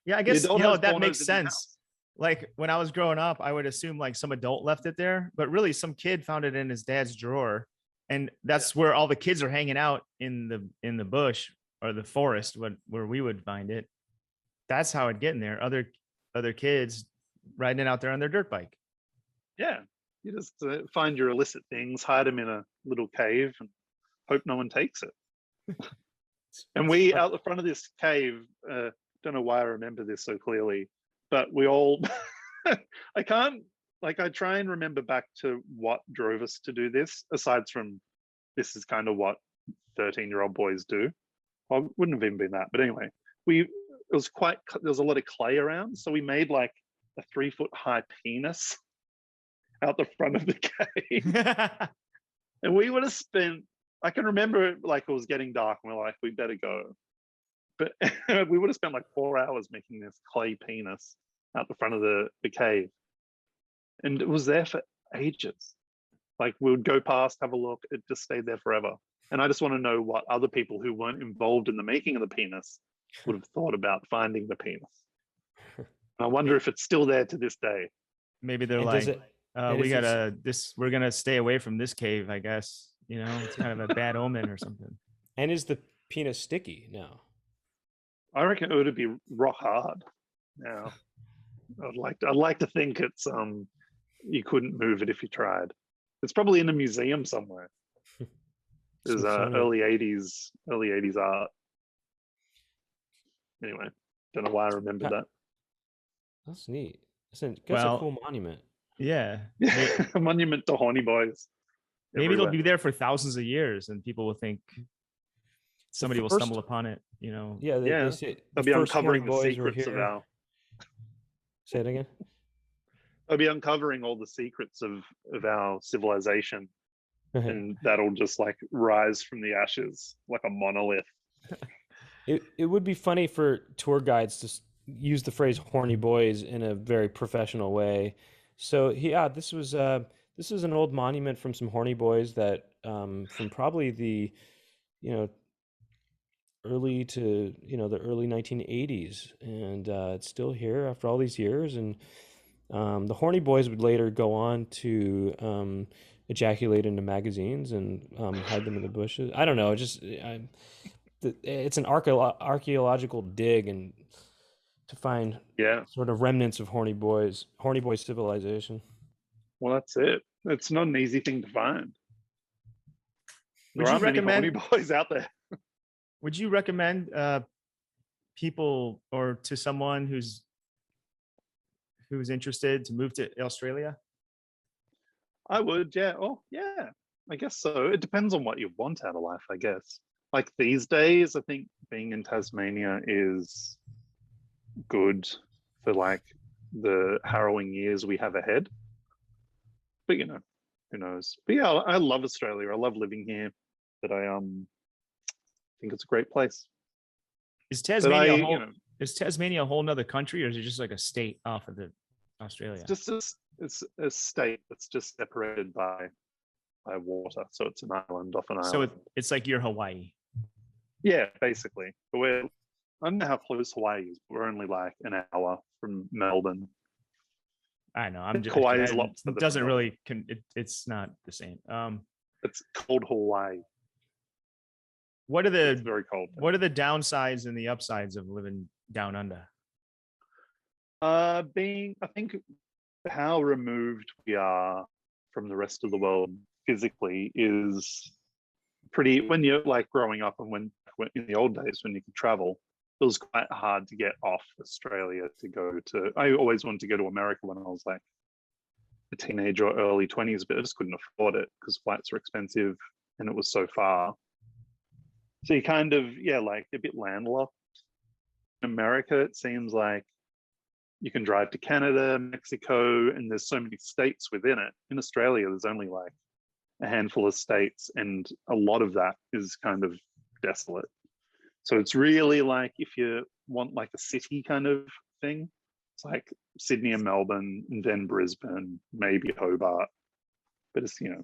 Yeah, I guess that makes sense. Like when I was growing up, I would assume like some adult left it there, but really some kid found it in his dad's drawer, and that's where all the kids are hanging out in the bush or the forest, where we would find it. That's how it'd get in there. Other kids riding it out there on their dirt bike. Yeah, you just find your illicit things, hide them in a little cave, and hope no one takes it. And we out the front of this cave. Don't know why I remember this so clearly, but we all, I try and remember back to what drove us to do this, aside from this is kind of what 13-year-old boys do. Well, it wouldn't have even been that, but anyway, there was a lot of clay around. So we made like a 3-foot high penis out the front of the cave. And we would have spent, I can remember it like it was getting dark and we're like, we better go. But we would have spent like 4 hours making this clay penis out the front of the cave. And it was there for ages. Like we would go past, have a look, it just stayed there forever. And I just want to know what other people who weren't involved in the making of the penis would have thought about finding the penis. And I wonder if it's still there to this day. Maybe they're we're gonna stay away from this cave, I guess. It's kind of a bad omen or something. And is the penis sticky now? I reckon it would be rock hard now. I'd like to think it's you couldn't move it if you tried. It's probably in a museum somewhere. There's early 80s art. Anyway, don't know why I remember that. That's neat. That's a cool monument. Yeah. A monument to horny boys. Maybe it'll be there for thousands of years and people will think somebody will stumble upon it, Yeah, they say they'll be uncovering the secrets of our. Say it again. They'll be uncovering all the secrets of our civilization, and that'll just like rise from the ashes like a monolith. It would be funny for tour guides to use the phrase "horny boys" in a very professional way. So this was an old monument from some horny boys that from probably the early 1980s, and it's still here after all these years. And the horny boys would later go on to ejaculate into magazines and hide them in the bushes. I don't know, it's an archaeological dig and to find sort of remnants of horny boy civilization. Well, that's it. It's not an easy thing to find. Would you recommend horny boys out there? Would you recommend people or to someone who's interested to move to Australia? I would, yeah. Oh, yeah. I guess so. It depends on what you want out of life, I guess. Like these days, I think being in Tasmania is good for like the harrowing years we have ahead. But you know, who knows? But yeah, I love Australia. I love living here. But I think it's a great place. Is But Tasmania you know, is Tasmania a whole nother country, or is it just like a state off of the Australia? it's a state that's just separated by water, so it's an island off an island. So it's like your Hawaii. Yeah, basically. But I don't know how close Hawaii is. We're only like an hour from Melbourne. I know. I'm just. Hawaii is a lot It further doesn't from really. It's not the same. It's cold Hawaii. What are It's the very cold. what are the downsides and the upsides of living down under? I think how removed we are from the rest of the world physically is pretty. When you're like growing up and when in the old days when you could travel, it was quite hard to get off Australia to go to. I always wanted to go to America when I was like a teenager or early 20s, but I just couldn't afford it because flights were expensive and it was so far. So you kind of, yeah, like a bit landlocked. In America, it seems like you can drive to Canada, Mexico, and there's so many states within it. In Australia, there's only like a handful of states, and a lot of that is kind of desolate. So it's really like if you want like a city kind of thing, it's like Sydney and Melbourne, and then Brisbane, maybe Hobart. But it's, you know,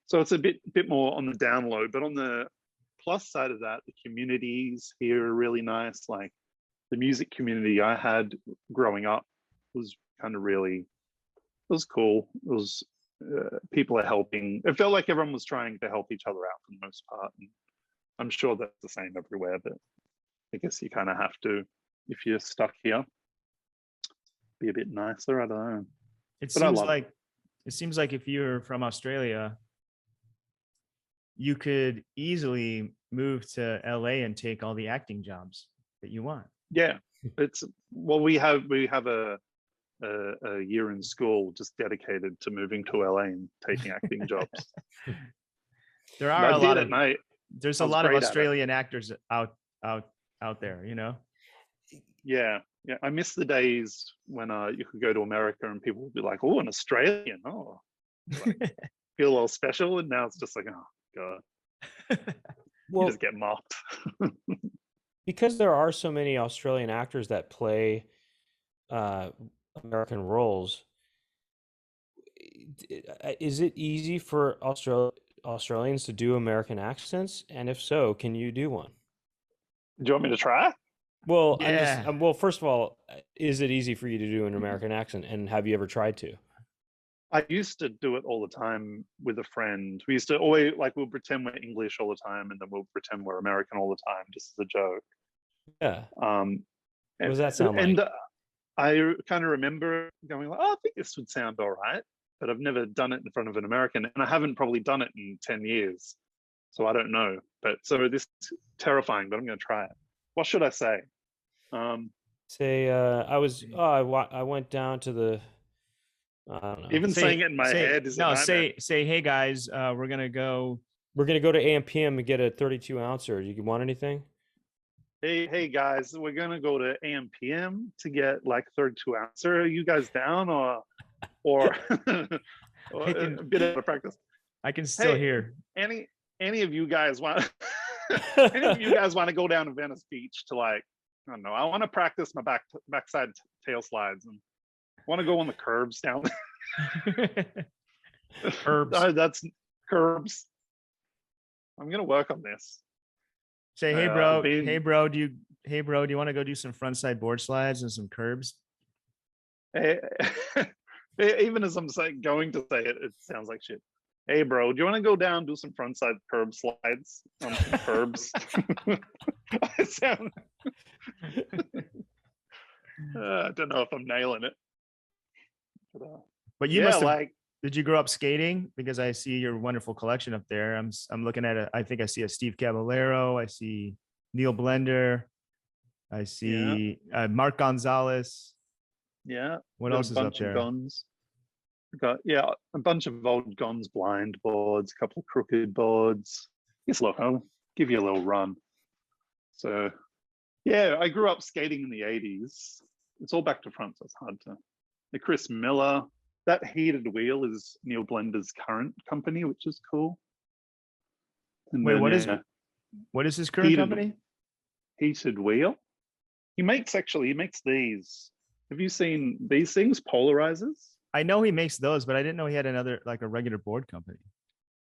so it's a bit more on the down low. But on the plus side of that, the communities here are really nice. Like the music community I had growing up was kind of really, it was cool. It was people are helping. It felt like everyone was trying to help each other out for the most part. And I'm sure that's the same everywhere, but I guess you kind of have to, if you're stuck here, be a bit nicer. I don't know. It But seems like if you're from Australia, you could easily move to LA and take all the acting jobs that you want. Yeah, we have a year in school just dedicated to moving to LA and taking acting jobs. There are a lot of night. There's a lot of Australian actors out there, you know. Yeah. I miss the days when you could go to America and people would be like, "Oh, an Australian, oh, like, feel a little special." And now it's just like, oh god, Well, you just get mocked. because there are so many Australian actors that play American roles, is it easy for Australians to do American accents? And if so, can you do one? Do you want me to try? Well, Yeah. well, first of all, is it easy for you to do an American accent? And have you ever tried to? I used to do it all the time with a friend. We used to always we'll pretend we're English all the time, and then we'll pretend we're American all the time, just as a joke. Yeah. What does that sound like? And I kind of remember going like, "Oh, I think this would sound all right," but I've never done it in front of an American, and I haven't probably done it in 10 years, so I don't know. But so this is terrifying, but I'm going to try it. What should I say? Say, I went down to the. I don't know. Even saying it in my head is say, hey guys, we're gonna go to AM/PM and get a 32 ouncer. You want anything? Hey guys, we're gonna go to AM/PM to get like 32 ouncer. Are you guys down or a bit of practice? I can still hear. Any of you guys want to go down to Venice Beach to like, I don't know, I want to practice my backside tail slides and want to go on the curbs down there. Curbs. That's curbs. I'm gonna work on this. Say, hey bro, do you want to go do some frontside board slides and some curbs? Hey, even as I'm going to say it, it sounds like shit. Hey bro, do you want to go down and do some frontside curb slides on some curbs? I sound. I don't know if I'm nailing it. But you must have, Did you grow up skating? Because I see your wonderful collection up there. I'm looking at it. I think I see a Steve Caballero. I see Neil Blender. I see Mark Gonzalez. Yeah. What Got else a is up bunch of there? Gons. Got a bunch of old Gons blind boards, a couple of crooked boards. Yes, look, I'll give you a little run. So yeah, I grew up skating in the 80s. It's all back to front, so it's hard to. The Chris Miller, that heated wheel is Neil Blender's current company, which is cool. And Wait, then, what is his current company? Heated wheel. He makes these. Have you seen these things? Polarizers? I know he makes those, but I didn't know he had another, like a regular board company.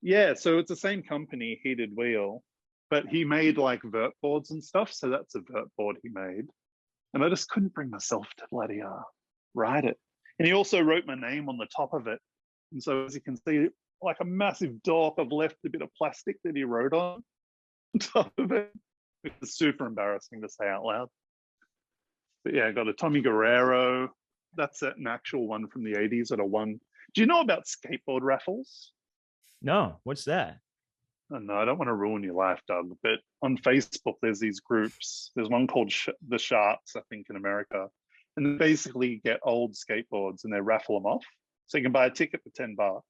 Yeah, so it's the same company, Heated Wheel, but he made like vert boards and stuff. So that's a vert board he made. And I just couldn't bring myself to bloody write it. And he also wrote my name on the top of it. And so as you can see, like a massive dork, I've left a bit of plastic that he wrote on top of it, which is super embarrassing to say out loud. But yeah, I got a Tommy Guerrero. That's an actual one from the 80s that I won. Do you know about skateboard raffles? No, what's that? Oh, no, I don't want to ruin your life, Doug. But on Facebook, there's these groups. There's one called The Sharks, I think, in America. And they basically get old skateboards and they raffle them off. So you can buy a ticket for $10.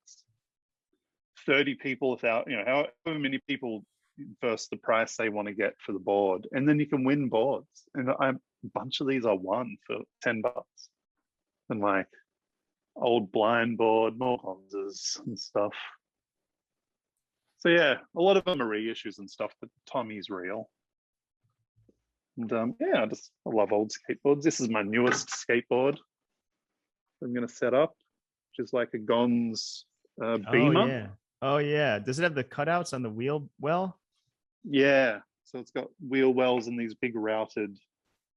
30 people without, however many people versus the price they want to get for the board. And then you can win boards. And a bunch of these I won for $10. And like old blind board, more Honzas and stuff. So yeah, a lot of them are reissues and stuff, but Tommy's real. And I love old skateboards. This is my newest skateboard I'm going to set up, which is like a Gons Beamer. Oh yeah. Does it have the cutouts on the wheel well? Yeah. So it's got wheel wells in these big routed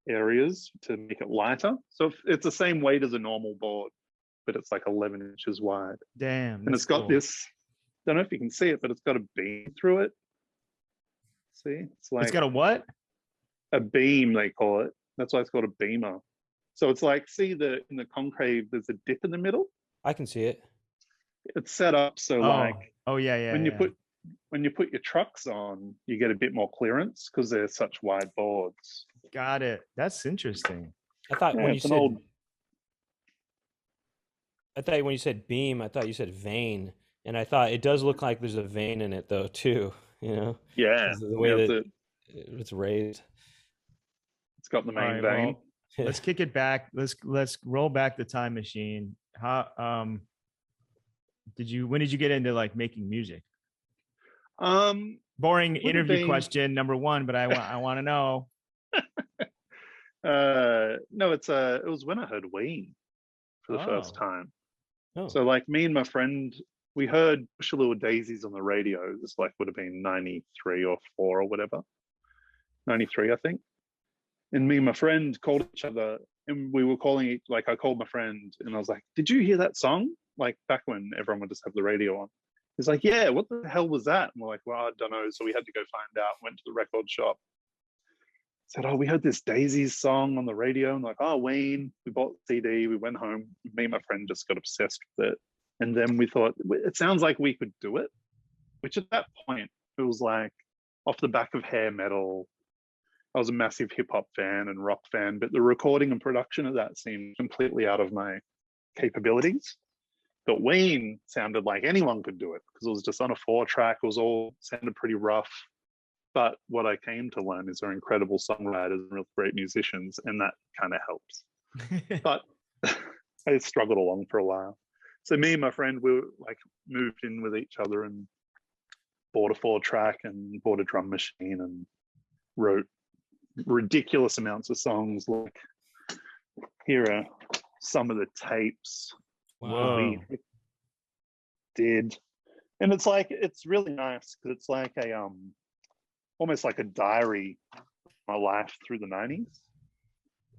areas to make it lighter. So it's the same weight as a normal board, but it's like 11 inches wide. Damn. And it's got this, I don't know if you can see it, but it's got a beam through it. See? It's got a what? A beam, they call it. That's why it's called a beamer. So it's like, see in the concave, there's a dip in the middle. I can see it. It's set up so when you put your trucks on, you get a bit more clearance because they're such wide boards. Got it. That's interesting. I thought when you said beam, I thought you said vein, and I thought it does look like there's a vein in it though too. Yeah, the way that it's raised. It's got the main vein. Well, let's kick it back. Let's roll back the time machine. When did you get into like making music? Boring interview question number one, but I want to know. No, it was when I heard Ween for the first time. Oh. So like me and my friend, we heard Bushaloo Daisies on the radio. This like would have been 93 or 4 or whatever. 93, I think. And me and my friend called each other and we were calling it, like I called my friend and I was like, did you hear that song? Like back when everyone would just have the radio on. He's like, yeah, what the hell was that? And we're like, well, I don't know. So we had to go find out, went to the record shop. Said, oh, we heard this Daisies song on the radio. And like, oh, Wayne, we bought the CD. We went home. Me and my friend just got obsessed with it. And then we thought, it sounds like we could do it. Which at that point, it was like off the back of hair metal. I was a massive hip hop fan and rock fan, but the recording and production of that seemed completely out of my capabilities. But Wayne sounded like anyone could do it because it was just on a 4-track. It was all sounded pretty rough. But what I came to learn is they're incredible songwriters and real great musicians, and that kind of helps. But I struggled along for a while. So me and my friend, we were, like moved in with each other and bought a 4-track and bought a drum machine and wrote ridiculous amounts of songs. Like here are some of the tapes. Wow. We did. And it's really nice because it's like a almost like a diary of my life through the 90s.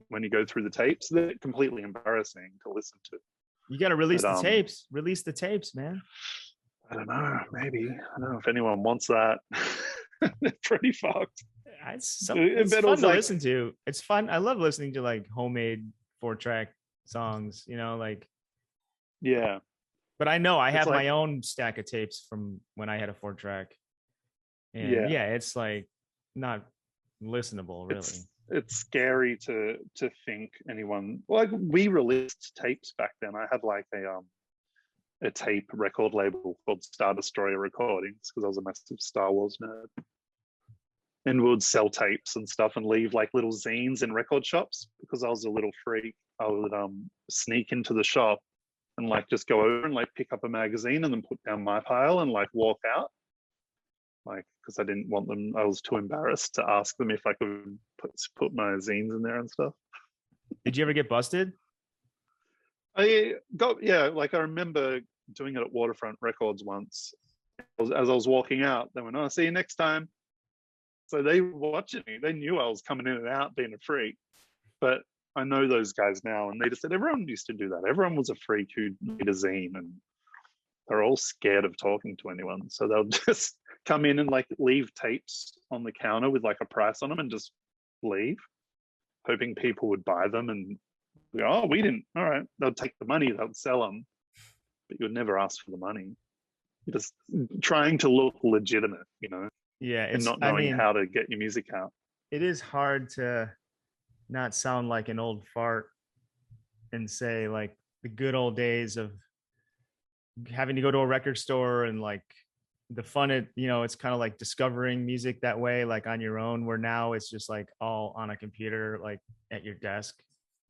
When you go through the tapes, they're completely embarrassing to listen to. You got to release the tapes. Release the tapes, man. I don't know. Maybe. I don't know if anyone wants that. They're pretty fucked. It's fun to listen to. It's fun. I love listening to like homemade 4-track songs, like. Yeah. But I know I It's have like, my own stack of tapes from when I had a 4-track. And yeah, yeah, it's like not listenable really. it's scary to think anyone, like, we released tapes back then. I had like a tape record label called Star Destroyer Recordings because I was a massive Star Wars nerd. And we would sell tapes and stuff and leave like little zines in record shops because I was a little freak. I would sneak into the shop and like just go over and like pick up a magazine and then put down my pile and like walk out. Like, because I didn't want them, I was too embarrassed to ask them if I could put my zines in there and stuff. Did you ever get busted? I got, yeah, like I remember doing it at Waterfront Records once. As I was walking out, they went, "Oh, see you next time." So they were watching me. They knew I was coming in and out being a freak. But I know those guys now, and they just said everyone used to do that. Everyone was a freak who made a zine, and they're all scared of talking to anyone. So they'll just come in and like leave tapes on the counter with like a price on them and just leave, hoping people would buy them and go, "Oh, we didn't." All right, they'll take the money, they'll sell them, but you would never ask for the money. You're just trying to look legitimate, you know, Yeah, and it's, not I knowing mean, how to get your music out. it is hard to not sound like an old fart and say like the good old days of having to go to a record store and like the fun it, you know, it's kind of like discovering music that way, like on your own, where now it's just like all on a computer, like at your desk,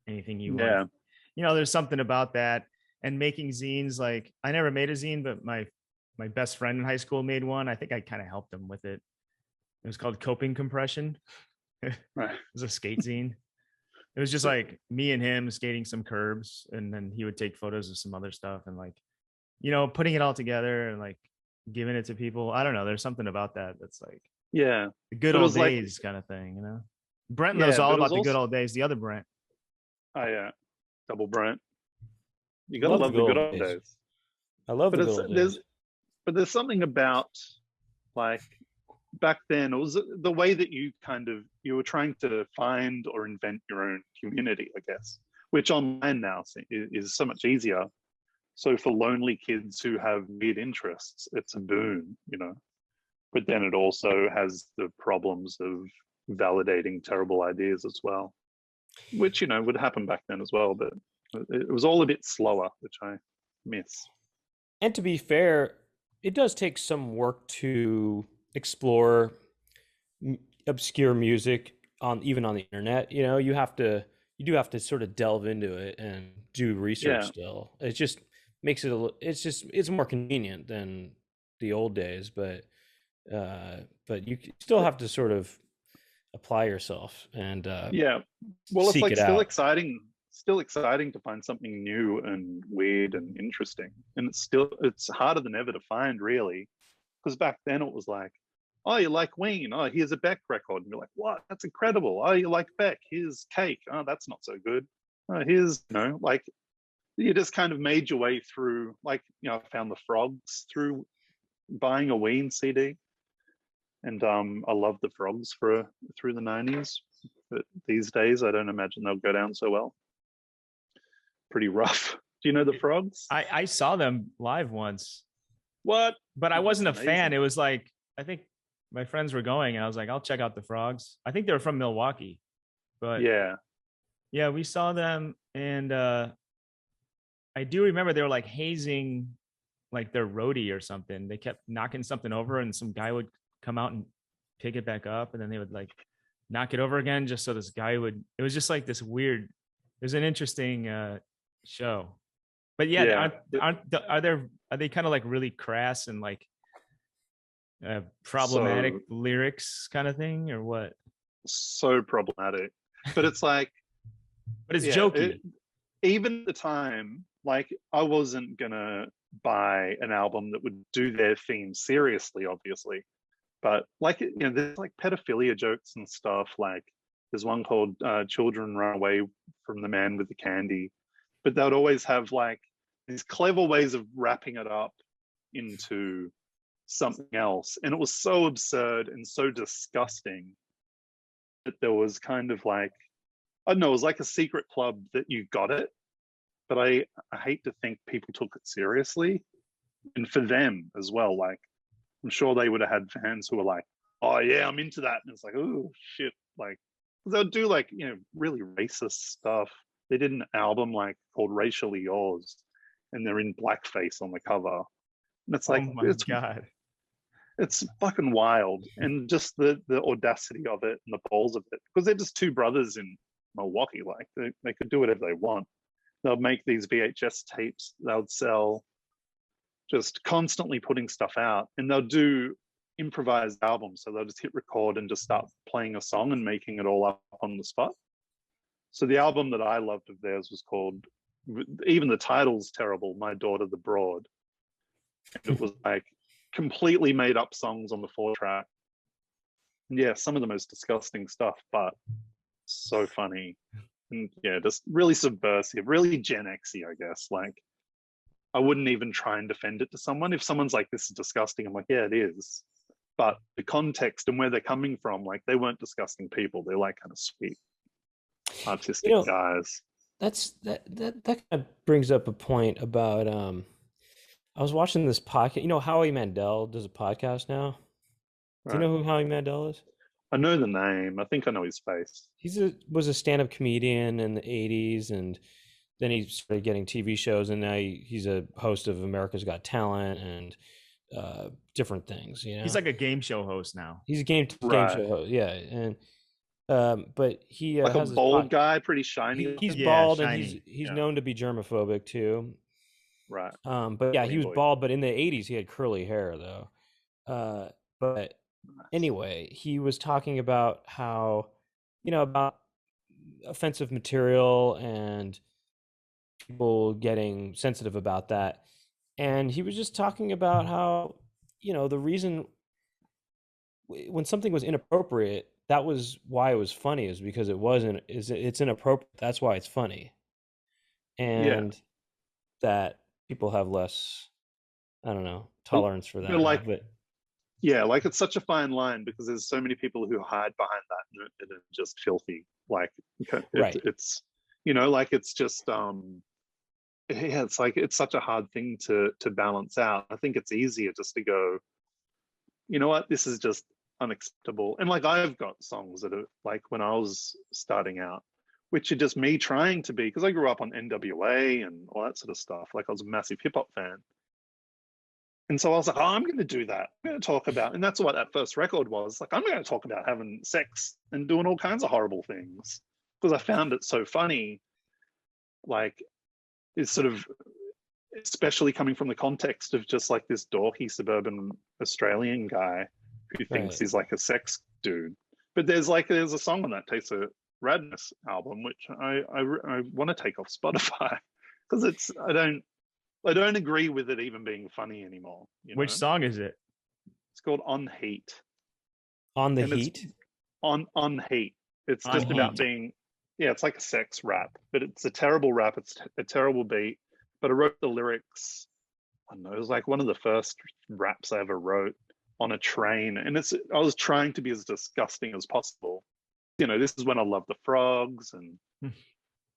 anything you Yeah. want. You know, there's something about that. And making zines, like I never made a zine, but my best friend in high school made one. I think I kind of helped him with it. It was called Coping Compression. It Right. was a skate zine. It was just like me and him skating some curbs, and then he would take photos of some other stuff and like, you know, putting it all together and like giving it to people. I don't know. There's something about that that's like Yeah. the good But it old was like, days kind of thing, you know. Brent knows yeah, all but it was about the good also, old days. The other Brent. double Brent. You gotta Love the love the good good old old days. days. I love But the it's good old days. there's something about like back then it was the way that you were trying to find or invent your own community, I guess, which online now is so much easier. So for lonely kids who have weird interests, it's a boon, you know. But then it also has the problems of validating terrible ideas as well, which, you know, would happen back then as well. But it was all a bit slower, which I miss. And to be fair, it does take some work to explore obscure music on even on the internet. You know, you do have to sort of delve into it and do research Yeah. still. It just makes it it's more convenient than the old days, but you still have to sort of apply yourself and Yeah. Well, it's seek like it still out. exciting to find something new and weird and interesting. And it's harder than ever to find, really. Because back then it was like, "Oh, you like Ween? Oh, here's a Beck record." And you're like, "What? That's incredible. Oh, you like Beck? Here's Cake. Oh, that's not so good. Oh, here's," you know, like you just kind of made your way through, like, you know, I found the Frogs through buying a Ween CD. And I love the Frogs through the 90s. But these days, I don't imagine they'll go down so well. Pretty rough. Do you know the Frogs? I saw them live once, What? but I wasn't a That's fan. amazing. It was like, I think my friends were going and I was like, I'll check out the Frogs. I think they were from Milwaukee, but Yeah. yeah, we saw them. And I do remember they were like hazing like their roadie or something. They kept knocking something over and some guy would come out and pick it back up. And then they would like knock it over again just so this guy would, it was just like this weird, it was an interesting show. But yeah, Yeah. are they kind of like really crass and like problematic So lyrics kind of thing or what? so problematic. But it's like, But it's yeah, jokey. even at the time, like I wasn't gonna buy an album that would do their theme seriously, obviously. But like, you know, there's like pedophilia jokes and stuff. Like there's one called "Children Run Away from the Man with the Candy," but they'd always have like these clever ways of wrapping it up into something else, and it was so absurd and so disgusting that there was kind of like, I don't know, it was like a secret club that you got it, but I hate to think people took it seriously, and for them as well. Like, I'm sure they would have had fans who were like, "Oh yeah, I'm into that," and it's like, "Oh shit!" Like, they'll do like, you know, really racist stuff. They did an album like called "Racially Yours," and they're in blackface on the cover, and it's Oh like my God. it's fucking wild, and just the audacity of it and the balls of it, because they're just two brothers in Milwaukee. Like, they could do whatever they want. They'll make these VHS tapes. They'll sell, just constantly putting stuff out, and they'll do improvised albums. So they'll just hit record and just start playing a song and making it all up on the spot. So the album that I loved of theirs was called, even the title's terrible, My Daughter the Broad. And it was like completely made up songs on the 4-track. And yeah, some of the most disgusting stuff, but so funny. And yeah, just really subversive, really Gen X-y, I guess. Like, I wouldn't even try and defend it to someone. If someone's like, "This is disgusting," I'm like, "Yeah, it is." But the context and where they're coming from, like, they weren't disgusting people. They're like kind of sweet, artistic guys. That kind of brings up a point about I was watching this podcast. You know, Howie Mandel does a podcast now. Do you know who Howie Mandel is? I know the name. I think I know his face. Was a stand-up comedian in the 80s, and then he started getting TV shows, and now he's a host of America's Got Talent and different things. You know, He's like a game show host now. he's a game show host, yeah. And but he Like a has bald guy, pretty shiny. he's Yeah, bald, shiny. and he's Yeah. known to be germophobic too. Right. But yeah, he was boy. bald, but in the 80s he had curly hair though. But anyway, he was talking about how, you know, about offensive material and people getting sensitive about that. And he was just talking about how, you know, the reason when something was inappropriate, that was why it was funny, is because it's inappropriate. That's why it's funny. And that people have less, I don't know, tolerance for that. Like it's such a fine line, because there's so many people who hide behind that, and it's just filthy. Like, it's, you know, like, it's just it's like, it's such a hard thing to balance out. I think it's easier just to go, you know what, this is just unacceptable. And like, I've got songs that are like, when I was starting out, which are just me trying to be, because I grew up on NWA and all that sort of stuff. Like, I was a massive hip hop fan. And so I was like, "Oh, I'm going to do that. I'm going to talk about," and that's what that first record was. Like, I'm going to talk about having sex and doing all kinds of horrible things, because I found it so funny. Like, it's sort of, especially coming from the context of just like this dorky suburban Australian guy who thinks he's like a sex dude. But there's a song on that Taste of Radness album, which I want to take off Spotify, because I don't agree with it even being funny anymore. Which song is it? It's called On Heat. On the Heat? On Heat. It's just about being, it's like a sex rap, but it's a terrible rap. It's a terrible beat. But I wrote the lyrics, I don't know, it was like one of the first raps I ever wrote on a train. And I was trying to be as disgusting as possible. You know, this is when I loved the Frogs and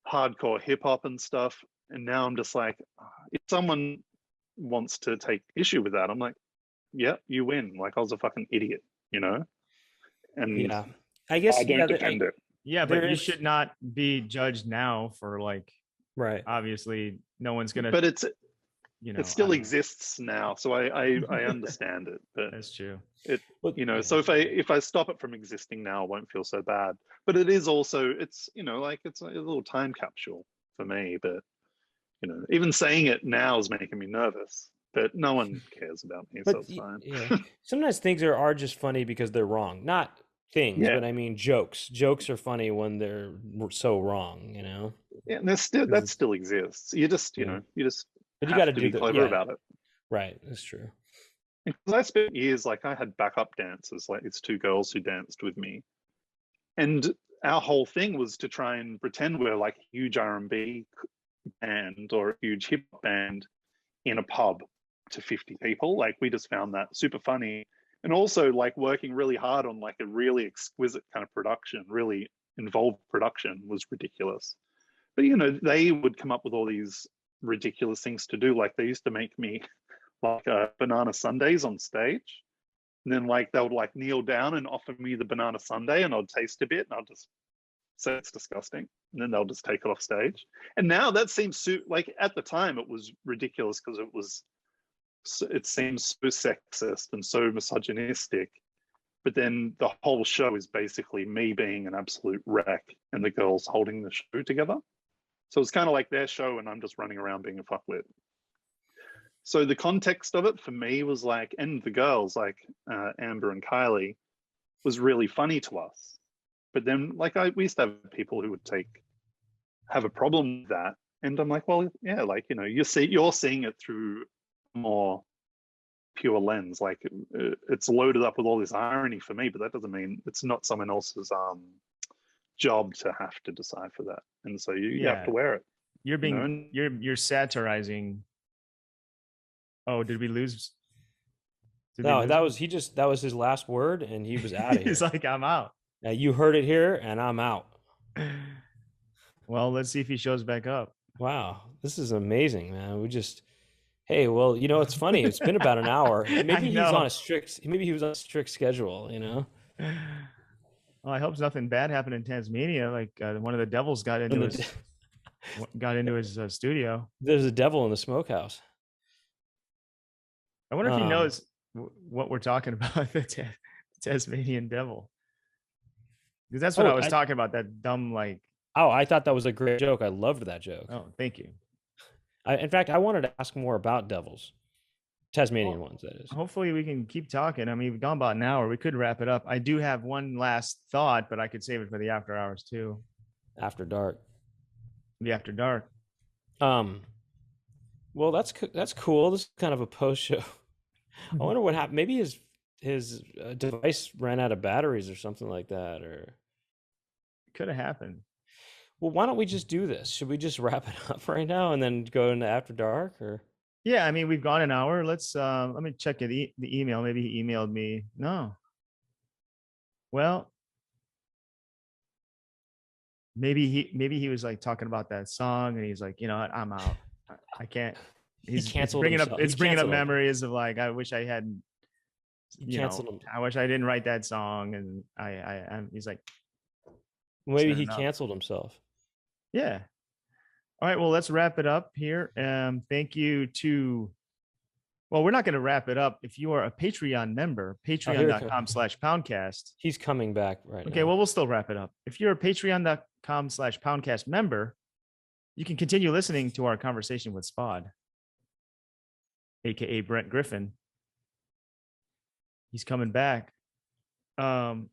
hardcore hip hop and stuff. And now I'm just like, if someone wants to take issue with that, I'm like, yeah, you win. Like, I was a fucking idiot, you know? And I guess I don't defend it. Yeah, but you should not be judged now for, like, right. Obviously, no one's gonna. But it's, you know, it still exists now, so I understand it. But that's true. You know, so if I stop it from existing now, I won't feel so bad. But it is also, it's, you know, like, it's a little time capsule for me. But, you know, even saying it now is making me nervous. But no one cares about me, so it's fine. Sometimes things are just funny because they're wrong. Not things, but I mean jokes. Jokes are funny when they're so wrong, you know? Yeah, and that still exists. You just, you know, but you got to be clever about it. Right, that's true. Because I spent years, like, I had backup dancers, like it's two girls who danced with me. And our whole thing was to try and pretend we're like a huge R&B band or a huge hip hop band in a pub to 50 people. Like, we just found that super funny. And also, like, working really hard on like a really exquisite kind of production, really involved production, was ridiculous. But they would come up with all these ridiculous things to do. Like they used to make me like banana sundaes on stage, and then like they would like kneel down and offer me the banana sundae, and I'd taste a bit, and I'd just say it's disgusting, and then they'll just take it off stage. And now that seems like at the time it was ridiculous because it seems so sexist and so misogynistic. But then the whole show is basically me being an absolute wreck and the girls holding the show together. So it's kind of like their show and I'm just running around being a fuckwit. So the context of it for me was like, and the girls like Amber and Kylie was really funny to us. But then like we used to have people who would have a problem with that. And I'm like, well, yeah, like, you're seeing it through a more pure lens. Like it's loaded up with all this irony for me, but that doesn't mean it's not someone else's job to have to decide for that. And so you have to wear it. You're being you're satirizing. Oh, did we lose? No, that was his last word, and he was out of here. He's like, I'm out. Now you heard it here, and I'm out. Well, let's see if he shows back up. Wow, this is amazing, man. Hey, well, it's funny. It's been about an hour. Maybe he was on a strict schedule, Well, I hope nothing bad happened in Tasmania. Like one of the devils got into his studio. There's a devil in the smokehouse. I wonder if he knows what we're talking about, the Tasmanian devil. Because that's what I was talking about, that dumb like. Oh, I thought that was a great joke. I loved that joke. Oh, thank you. In fact, I wanted to ask more about devils. Tasmanian ones, that is. Hopefully we can keep talking. I mean, we've gone about an hour. We could wrap it up. I do have one last thought, but I could save it for the after hours too. After dark. The after dark. Well, that's cool. This is kind of a post show. I wonder what happened. Maybe his device ran out of batteries or something like that, or could have happened. Well, why don't we just do this? Should we just wrap it up right now and then go into after dark, or? Yeah, I mean, we've gone an hour. Let's let me check the email. Maybe he emailed me. No. Well, maybe he was like talking about that song, and he's like, I'm out. I can't. He canceled himself. It's bringing up memories of like, I wish I hadn't. I wish I didn't write that song, and he's like. Maybe he canceled himself. Yeah. All right. Well, let's wrap it up here. Thank you to. Well, we're not going to wrap it up. If you are a Patreon member, patreon.com/Poundcast. He's coming back right now. Okay. Well, we'll still wrap it up. If you're a patreon.com/Poundcast member, you can continue listening to our conversation with SPOD, aka Brent Griffin. He's coming back. And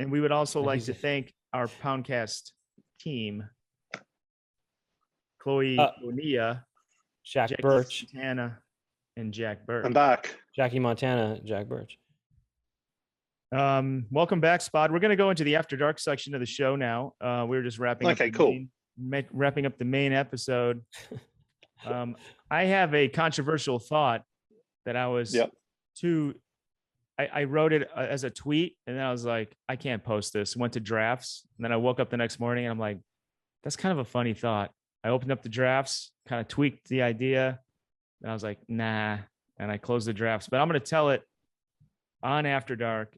we would also like to thank our Poundcast team, Chloe O'Nia, Jack Birch, Montana, and Jack Birch. I'm back. Jackie Montana, Jack Birch. Welcome back, SPOD. We're going to go into the After Dark section of the show now. We're just wrapping up wrapping up the main episode. I have a controversial thought that I was I wrote it as a tweet, and then I was like, I can't post this. Went to drafts, and then I woke up the next morning, and I'm like, that's kind of a funny thought. I opened up the drafts, kind of tweaked the idea, and I was like, nah, and I closed the drafts. But I'm going to tell it on After Dark,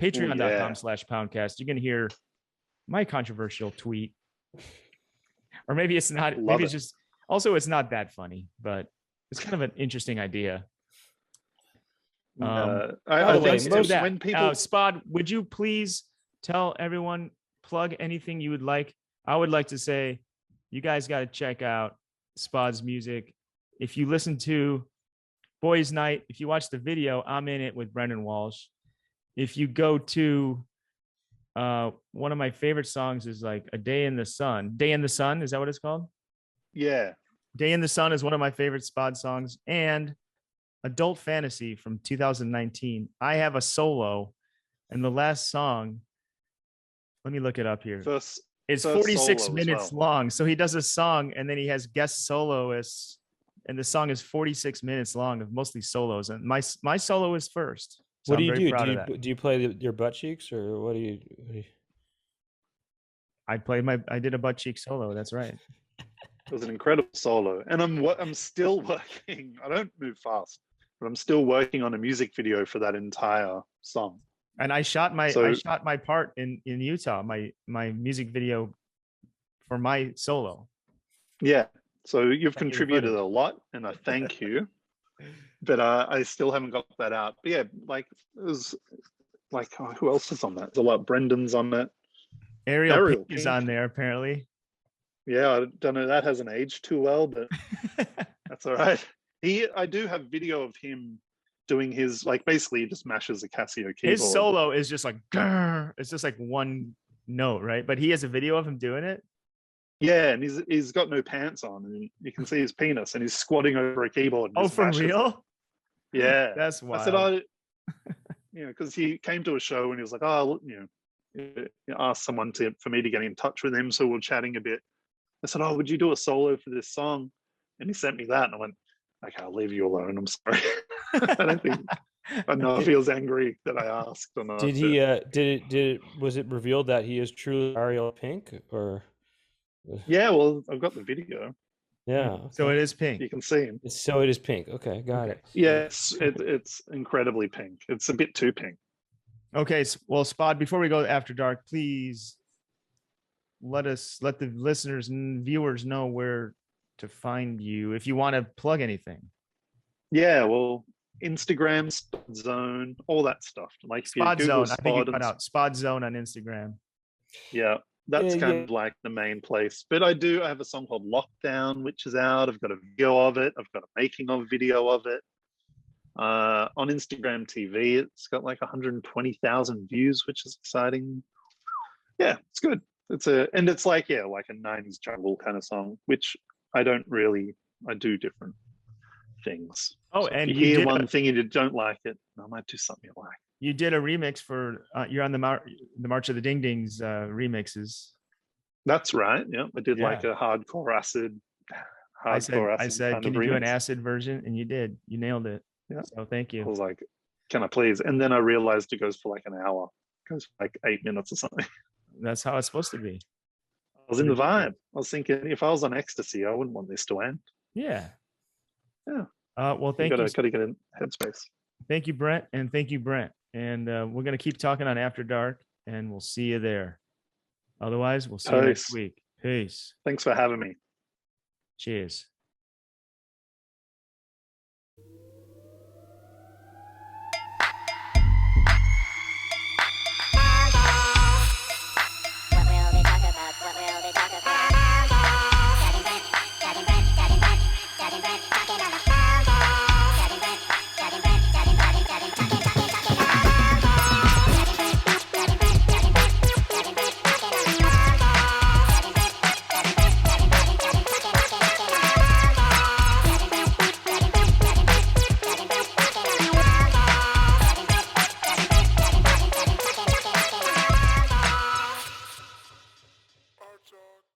patreon.com/Poundcast. You're going to hear my controversial tweet. Or maybe it's not. Maybe it's just, also it's not that funny, but it's kind of an interesting idea. I think when people SPOD, would you please tell everyone, plug anything you would like? I would like to say, you guys got to check out SPOD's music. If you listen to Boys Night, if you watch the video, I'm in it with Brendan Walsh. If you go to one of my favorite songs is like A Day in the Sun. Day in the Sun, is that what it's called? Yeah. Day in the Sun is one of my favorite SPOD songs. And Adult Fantasy from 2019. I have a solo, and the last song, let me look it up here. It's 46 minutes long. So he does a song, and then he has guest soloists, and the song is 46 minutes long of mostly solos. And my solo is first. So what do you do? Do you play your butt cheeks, or what do you? I did a butt cheek solo. That's right. It was an incredible solo, and I'm still working. I don't move fast, but I'm still working on a music video for that entire song. And I shot my So- part in Utah, my music video for my solo. Yeah, so you've Thank you for contributed footage. a lot, and I thank you. But I still haven't got that out. But yeah, like it was like who else is on that? There's a lot. Brendan's on that. Ariel Pink is on there apparently. Yeah, I don't know. That hasn't aged too well, but that's all right. I do have video of him doing his, like, basically he just mashes a Casio keyboard. His solo is just like, grr. It's just like one note, right? But he has a video of him doing it. Yeah, and he's got no pants on, and you can see his penis, and he's squatting over a keyboard. And Oh, just for mashes it. real? Yeah, That's wild. I said, because he came to a show and he was like, oh, asked someone for me to get in touch with him, so we're chatting a bit. I said, oh, would you do a solo for this song? And he sent me that, and I went, okay, I'll leave you alone. I'm sorry. I know if he was angry that I asked or not. Did he? Was it revealed that he is truly Ariel Pink, or? Yeah, well, I've got the video. Yeah. So it is pink. You can see him. So it is pink. Okay, got it. Yes, it's incredibly pink. It's a bit too pink. Okay, well, SPOD, before we go after dark, please let the listeners and viewers know where to find you if you want to plug anything. Yeah, well, Instagram, SPOD Zone, all that stuff. Like if you SPOD Google Zone. I think you SPOD cut out SPOD Zone on Instagram. Yeah, that's Yeah, kind yeah. of like the main place. But I have a song called Lockdown, which is out. I've got a video of it. I've got a making of video of it. On Instagram TV, it's got like 120,000 views, which is exciting. Yeah, it's good. It's like a 90s jungle kind of song, which I don't really. I do different things. Oh, So and if you you hear did one thing and you don't like it, I might do something you like. You did a remix for you're on the March of the Ding Dings remixes. That's right. Yeah, I did like Yeah. a hardcore acid. I said, kind can of you do an remix. acid version? And you did. You nailed it. Yeah. So thank I you. was like, can I please? And then I realized it goes for like an hour. It goes for like 8 minutes or something. That's how it's supposed to be. I was in the vibe. I was thinking, if I was on ecstasy, I wouldn't want this to end. Yeah. Yeah. Well, thank you. Gotta get in headspace. Thank you, Brent, and thank you, Brent. And we're gonna keep talking on After Dark, and we'll see you there. Otherwise, we'll see you next Peace. week. Peace. Thanks for having me. Cheers.